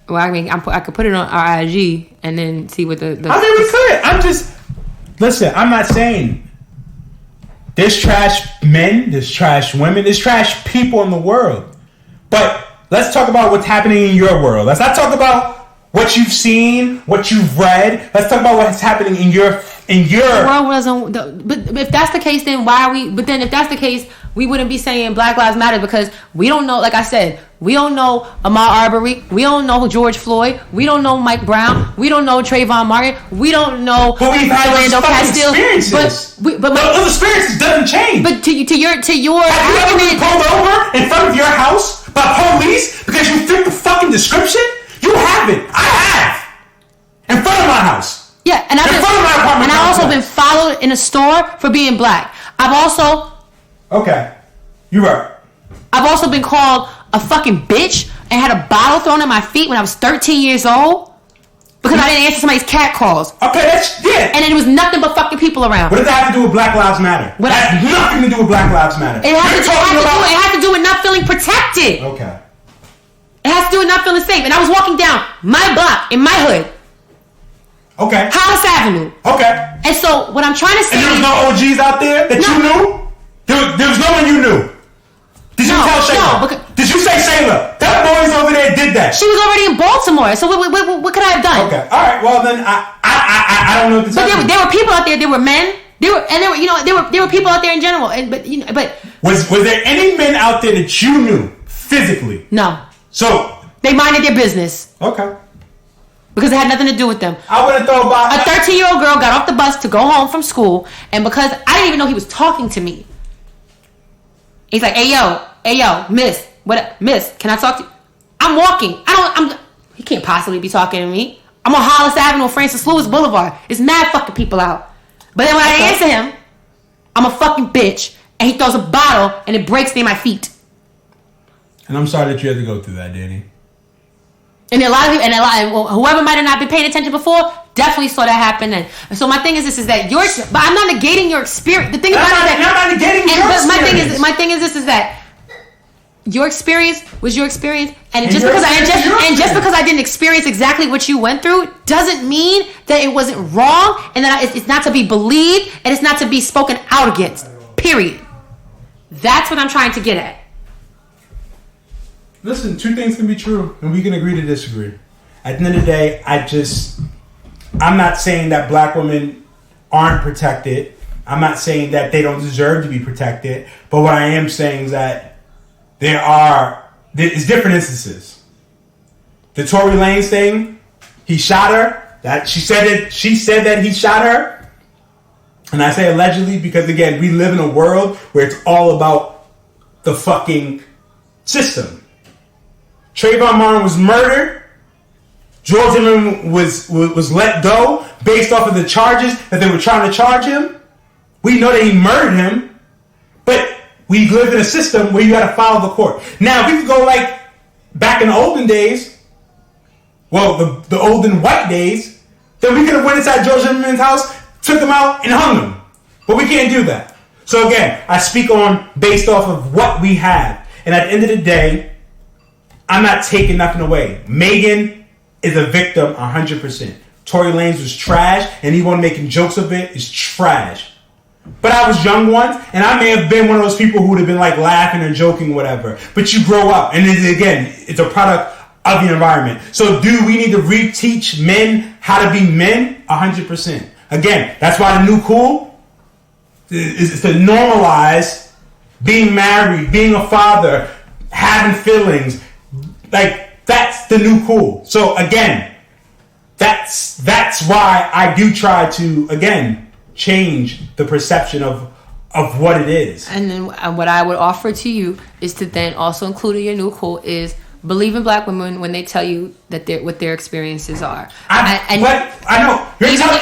Well, I mean, I could put it on our IG and then see what the I mean, we could. Listen, I'm not saying there's trash men, there's trash women, there's trash people in the world. But let's talk about what's happening in your world. Let's not talk about what you've seen, what you've read. Let's talk about what's happening in your. The world wasn't. But if that's the case, then why are we? But then if that's the case, we wouldn't be saying Black Lives Matter because we don't know. Like I said, we don't know Ahmaud Arbery. We don't know George Floyd. We don't know Mike Brown. We don't know Trayvon Martin. We don't know. But we've had those experiences. But those experiences doesn't change. But to your have you ever been pulled over in front of your house by police because you fit the fucking description? You haven't. I have. In front of my house. Yeah, and I've also been followed in a store for being black. I've also. Okay, you're right. I've also been called a fucking bitch and had a bottle thrown at my feet when I was 13 years old because I didn't answer somebody's cat calls. Okay, that's And it was nothing but fucking people around. What does that have to do with Black Lives Matter? That has nothing to do with Black Lives Matter. It has to do with not feeling protected. Okay. It has to do with not feeling safe. And I was walking down my block in my hood. Okay. Hollis Avenue. Okay. And so what I'm trying to say is... And there was no OGs out there that you knew? There was no one you knew? Did you tell Shayla? No, did you say Shayla? That boys over there did that. She was already in Baltimore. So what could I have done? Okay. All right. Well, then I don't know what to tell you. But there were people out there. There were men. There were people out there in general. But was there any men out there that you knew physically? No. So they minded their business. Okay. Because it had nothing to do with them. I would have thought about a 13-year-old girl got off the bus to go home from school, and because I didn't even know he was talking to me, he's like, "Hey yo, miss, miss? Can I talk to you?" I'm walking. He can't possibly be talking to me. I'm on Hollis Avenue, Francis Lewis Boulevard. There's mad fucking people out. But then when I answer him, I'm a fucking bitch, and he throws a bottle, and it breaks near my feet. And I'm sorry that you had to go through that, Dani. And a lot of people, whoever might have not been paying attention before, definitely saw that happen. And so my thing is that but I'm not negating your experience. The thing about it is that I'm not negating your experience. My thing is that your experience was your experience, and just because I didn't experience exactly what you went through doesn't mean that it wasn't wrong, and that it's not to be believed, and it's not to be spoken out against. Period. That's what I'm trying to get at. Listen, two things can be true, and we can agree to disagree. At the end of the day, I'm not saying that black women aren't protected. I'm not saying that they don't deserve to be protected. But what I am saying is that there's different instances. The Tory Lanez thing, he shot her. She said that he shot her. And I say allegedly because, again, we live in a world where it's all about the fucking system. Trayvon Martin was murdered. George Zimmerman was let go based off of the charges that they were trying to charge him. We know that he murdered him, but we live in a system where you got to follow the court. Now, if we could go like back in the olden days, well, the olden white days, then we could have went inside George Zimmerman's house, took him out, and hung him. But we can't do that. So again, I speak on based off of what we have. And at the end of the day, I'm not taking nothing away. Megan is a victim 100%. Tory Lanez was trash, and anyone making jokes of it is trash. But I was young once, and I may have been one of those people who would have been like laughing and joking, whatever. But you grow up, and it's a product of the environment. So do we need to reteach men how to be men? 100%. Again, that's why the new cool is to normalize being married, being a father, having feelings. Like, that's the new cool. So again, that's why I do try to, again, change the perception of what it is. And then what I would offer to you is to then also include in your new quote is believe in black women when they tell you that what their experiences are. I know.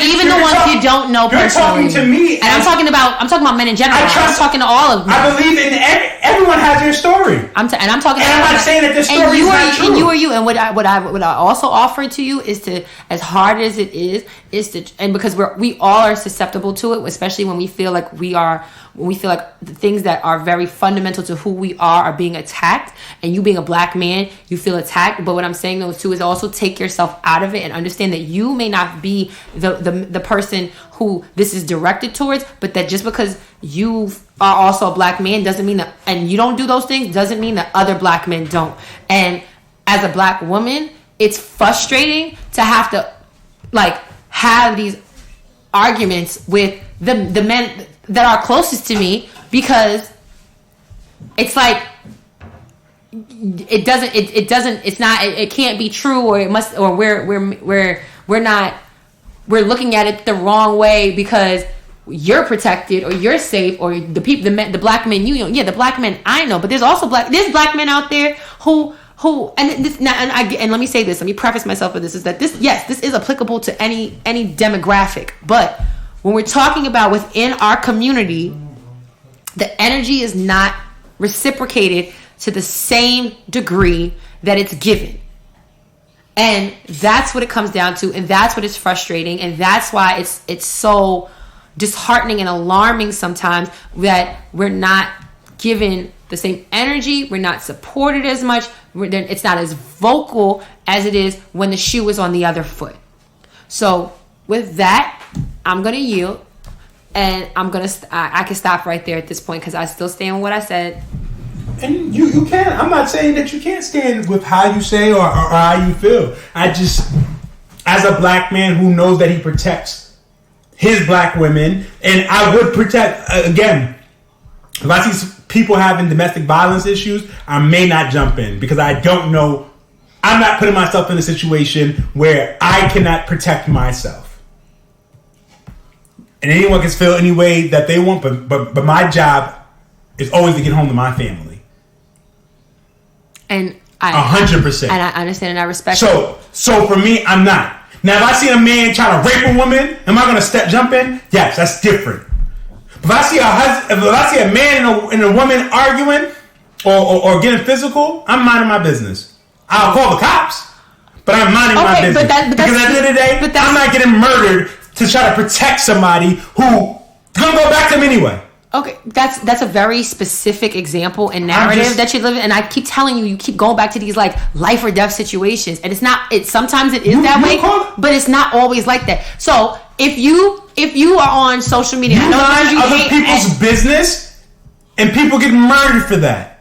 Even the ones you don't know personally. You're talking to me. And I'm talking about men in general. I'm talking to all of them. I believe in everyone has their story. I'm talking. And I'm not saying that the story is not true. And you are you. And what I also offer to you is to, as hard as it is to, and because we all are susceptible to it, especially when we feel like the things that are very fundamental to who we are being attacked, and you being a black man, you feel attacked. But what I'm saying though too is also take yourself out of it and understand that you may not be the person who this is directed towards, but that just because you are also a black man doesn't mean that, and you don't do those things doesn't mean that other black men don't. And as a black woman, it's frustrating to have to have these arguments with the men that are closest to me, because it's like it can't be true, or it must, or we're looking at it the wrong way because you're protected or you're safe, or the black men the black men I know, but there's black men out there who and let me say this, let me preface myself with this, is that this is applicable to any demographic, but when we're talking about within our community, the energy is not reciprocated to the same degree that it's given. And that's what it comes down to, and that's what is frustrating, and that's why it's so disheartening and alarming sometimes that we're not given the same energy, we're not supported as much, it's not as vocal as it is when the shoe is on the other foot. So with that, I'm going to yield, and I can stop right there at this point because I still stand with what I said. And you can. I'm not saying that you can't stand with how you say or how you feel. I just, as a black man who knows that he protects his black women, and I would protect, again, if I see people having domestic violence issues, I may not jump in because I don't know. I'm not putting myself in a situation where I cannot protect myself. And anyone can feel any way that they want, but my job is always to get home to my family. And 100%. And I understand and I respect. So for me, I'm not. Now, if I see a man trying to rape a woman, am I going to jump in? Yes, that's different. If I see a man and a woman arguing or getting physical, I'm minding my business. I'll call the cops, but I'm minding my business. Because at the end of the day, I'm not getting murdered to try to protect somebody who's going to go back to them anyway. Okay, that's a very specific example and narrative that you live in, and I keep telling you keep going back to these like life or death situations, and it's not. Sometimes it is that way, but it's not always like that. So if you are on social media, you mind other people's business, and people get murdered for that.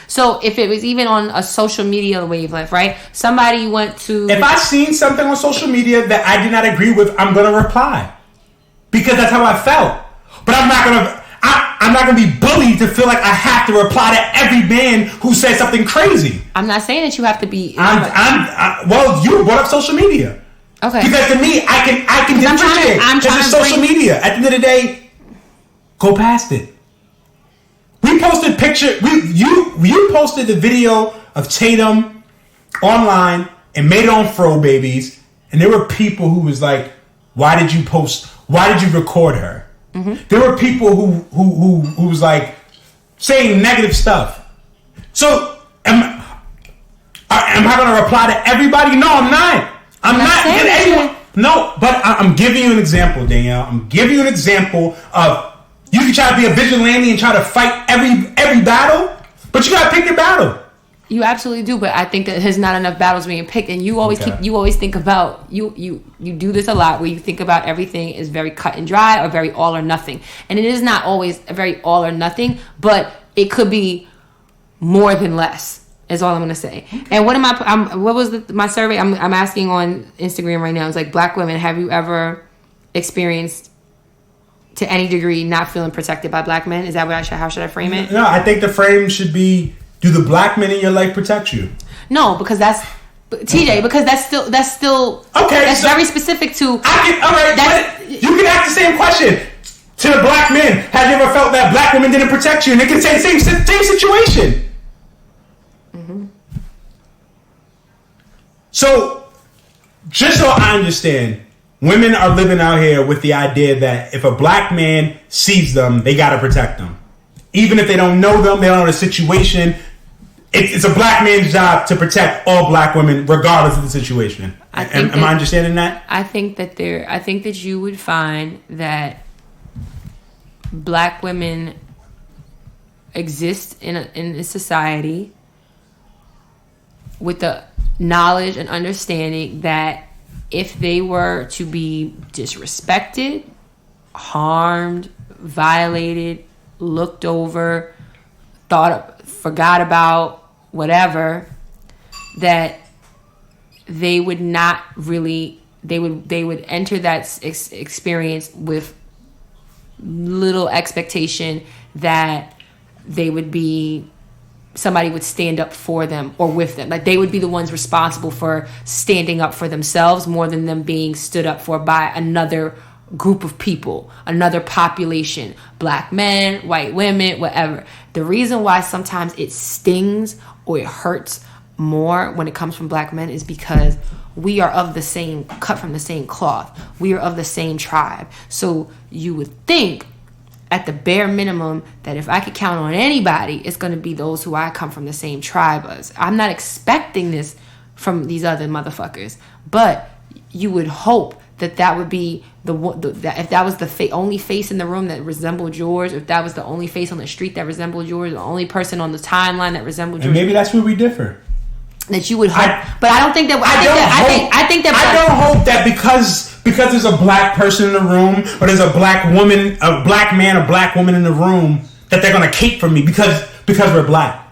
So if it was even on a social media wavelength, right? Somebody went to. If I seen something on social media that I did not agree with, I'm gonna reply because that's how I felt. But I'm not gonna be bullied to feel like I have to reply to every man who says something crazy. I'm not saying that you have to be. Well, you brought up social media. Okay. Because to me, I can differentiate. Because it's social media. At the end of the day, go past it. We posted you posted the video of Tatum online and made it on Fro Babies, and there were people who was like, "Why did you post? Why did you record her?" Mm-hmm. There were people who was like saying negative stuff. So am I going to reply to everybody? No, I'm not. I'm not anyone. No, but I'm giving you an example, Danielle. I'm giving you an example of you can try to be a vigilante and try to fight every battle, but you got to pick your battle. You absolutely do, but I think that there's not enough battles being picked, and you always think about you do this a lot where you think about everything is very cut and dry or very all or nothing, and it is not always a very all or nothing, but it could be more than less. Is all I'm gonna say. And what was my survey? I'm asking on Instagram right now. It's like, black women, have you ever experienced to any degree not feeling protected by black men? Is that how should I frame it? No, I think the frame should be, do the black men in your life protect you? No, because that's TJ, because that's still okay. That's very specific to. All right, you can ask the same question to the black men. Have you ever felt that black women didn't protect you? And they can say same situation. Mm-hmm. So, just so I understand, women are living out here with the idea that if a black man sees them, they gotta protect them, even if they don't know them, they don't know the situation. It's a black man's job to protect all black women, regardless of the situation. Am I understanding that? I think that you would find that black women exist in a society with the knowledge and understanding that if they were to be disrespected, harmed, violated, looked over, forgot about, whatever, that they would not really, they would enter that experience with little expectation that they would be, somebody would stand up for them or with them. Like they would be the ones responsible for standing up for themselves more than them being stood up for by another group of people, another population, black men, white women, whatever. The reason why sometimes it stings or it hurts more when it comes from black men is because we are of the same, cut from the same cloth. We are of the same tribe. So you would think at the bare minimum that if I could count on anybody, it's going to be those who I come from the same tribe as. I'm not expecting this from these other motherfuckers, but you would hope that would be if that was the only face in the room that resembled yours, if that was the only face on the street that resembled yours, the only person on the timeline that resembled yours. And maybe that's where we differ. That you would hope, but I don't think that. I think that. I don't hope that because there's a black person in the room, or there's a black woman, a black man, a black woman in the room, that they're gonna cape for me because we're black.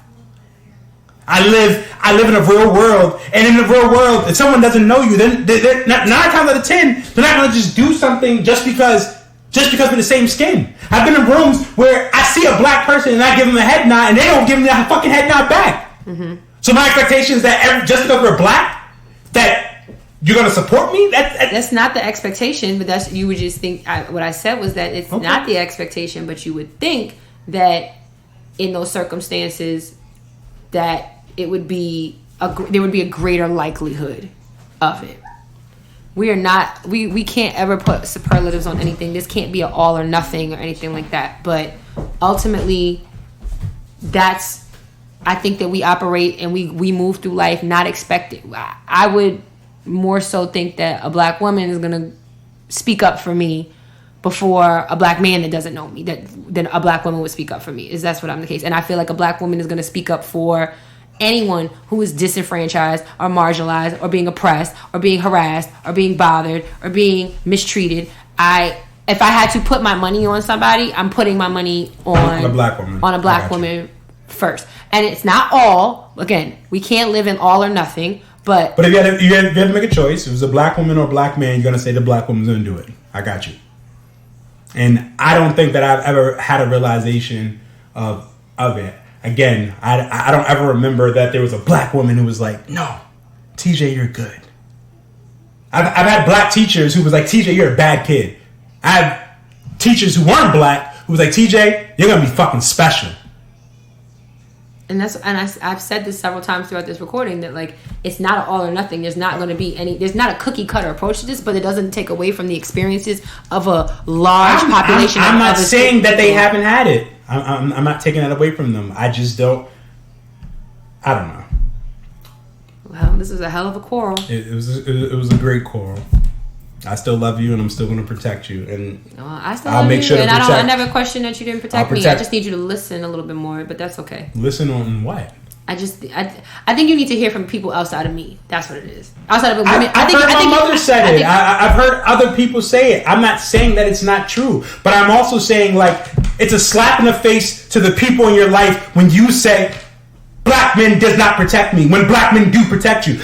I live in a real world, and in the real world, if someone doesn't know you, then they're 9 times out of 10, they're not gonna just do something just because we're the same skin. I've been in rooms where I see a black person and I give them a head nod, and they don't give me a fucking head nod back. Mm-hmm. So my expectation is that just because we're black, that you're gonna support me. That's not the expectation, but that's, you would just think. What I said was that it's not the expectation, but you would think that in those circumstances that it would be there would be a greater likelihood of it. We are not. We can't ever put superlatives on anything. This can't be an all or nothing or anything like that. But ultimately, that's. I think that we operate and we move through life not expecting. I would more so think that a black woman is gonna speak up for me before a black man that doesn't know me, then a black woman would speak up for me. That's what I'm the case. And I feel like a black woman is gonna speak up for anyone who is disenfranchised or marginalized or being oppressed or being harassed or being bothered or being mistreated. If I had to put my money on somebody, I'm putting my money on a black woman. On a black woman first. And it's not all. Again, we can't live in all or nothing. But if you had to make a choice, if it was a black woman or a black man, you're gonna say the black woman's gonna do it. I got you. And I don't think that I've ever had a realization of it. Again, I don't ever remember that there was a black woman who was like, no, TJ, you're good. I've had black teachers who was like, TJ, you're a bad kid. I have teachers who weren't black who was like, TJ, you're gonna be fucking special. And I've said this several times throughout this recording that like it's not an all or nothing. There's not going to be there's not a cookie cutter approach to this, but it doesn't take away from the experiences of a large population. I'm not saying that they haven't had it. I'm not taking that away from them. I just don't. I don't know. Well, this is a hell of a quarrel. It was a great quarrel. I still love you, and I'm still going to protect you. And I still love you, sure and I never question that you didn't protect me. I just need you to listen a little bit more, but that's okay. Listen on what? I think you need to hear from people outside of me. That's what it is. Outside of women, I've heard my mother say it. I've heard other people say it. I'm not saying that it's not true, but I'm also saying like it's a slap in the face to the people in your life when you say black men does not protect me when black men do protect you.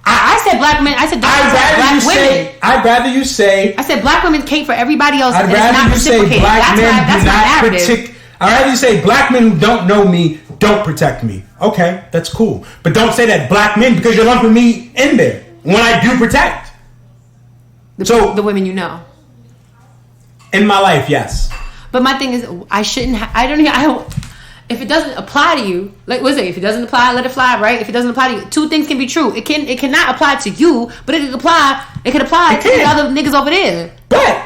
I said black men. I said black women. I'd rather you say. I said black women cape for everybody else. I'd rather you say black men do not protect. I'd rather you say black men who don't know me don't protect me. Okay, that's cool. But don't say that black men because you're lumping me in there when I do protect. The women you know. In my life, yes. But my thing is, I shouldn't. I don't. If it doesn't apply to you, like what's it? If it doesn't apply, let it fly, right? If it doesn't apply to you, two things can be true. It cannot apply to you, but it can apply. It can apply to the other niggas over there. But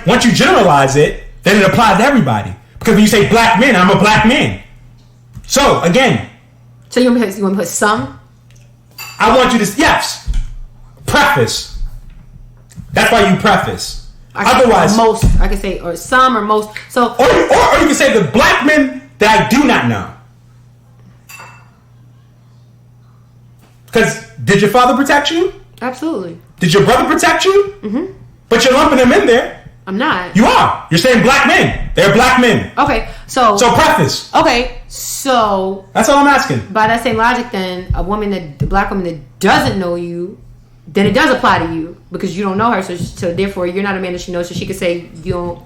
once you generalize it, then it applies to everybody. Because when you say black men, I'm a black man. So again. So you want to put some? I want you to preface. That's why you preface. Otherwise, most I can say, or some, or most. So, or you can say the black men that I do not know. Because did your father protect you? Absolutely. Did your brother protect you? Mm-hmm. But you're lumping them in there. I'm not. You are. You're saying black men. They're black men. Okay, so preface. Okay, so that's all I'm asking. By that same logic, then a black woman that doesn't know you, then it does apply to you because you don't know her. So therefore, you're not a man that she knows. So she could say you don't.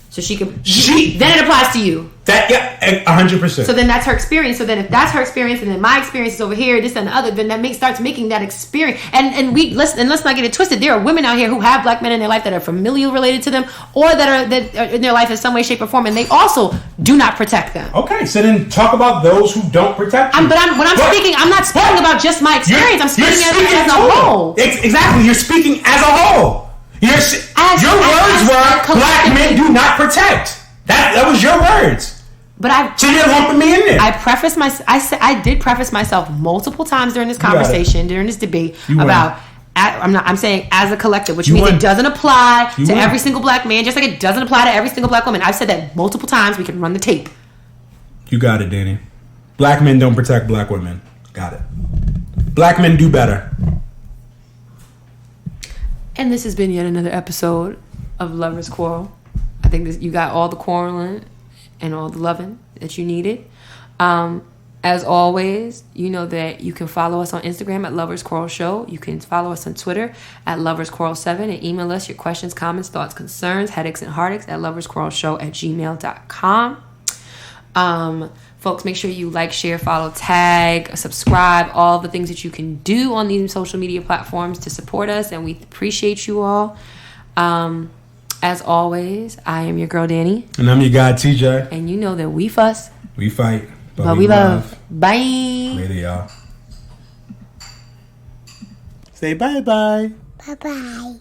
So she could. Then it applies to you. 100%. So then that's her experience. So then if that's her experience, and then my experience is over here, this and the other, then that starts making that experience. And let's not get it twisted. There are women out here who have black men in their life that are familial related to them, or that are in their life in some way, shape, or form, and they also do not protect them. Okay, so then talk about those who don't protect you. I'm not speaking about just my experience. I'm speaking as a whole. Exactly, you're speaking as a whole. Your words were black men do not protect. That was your words. But so you're lumping me in there. I did preface myself multiple times during this conversation, during this debate about. I'm saying as a collective, which means it doesn't apply to every single black man, just like it doesn't apply to every single black woman. I've said that multiple times. We can run the tape. You got it, Dani. Black men don't protect black women. Got it. Black men do better. And this has been yet another episode of Lovers Quarrel. I think you got all the quarreling and all the loving that you needed. As always, you know that you can follow us on Instagram at Lovers Quarrel Show. You can follow us on Twitter at Lovers Quarrel 7 and email us your questions, comments, thoughts, concerns, headaches, and heartaches at loversquarrelshow@gmail.com. Folks, make sure you like, share, follow, tag, subscribe, all the things that you can do on these social media platforms to support us, and we appreciate you all. As always, I am your girl, Dani. And I'm your guy, TJ. And you know that we fuss. We fight. But we love. Bye. Later, y'all. Say bye-bye. Bye-bye.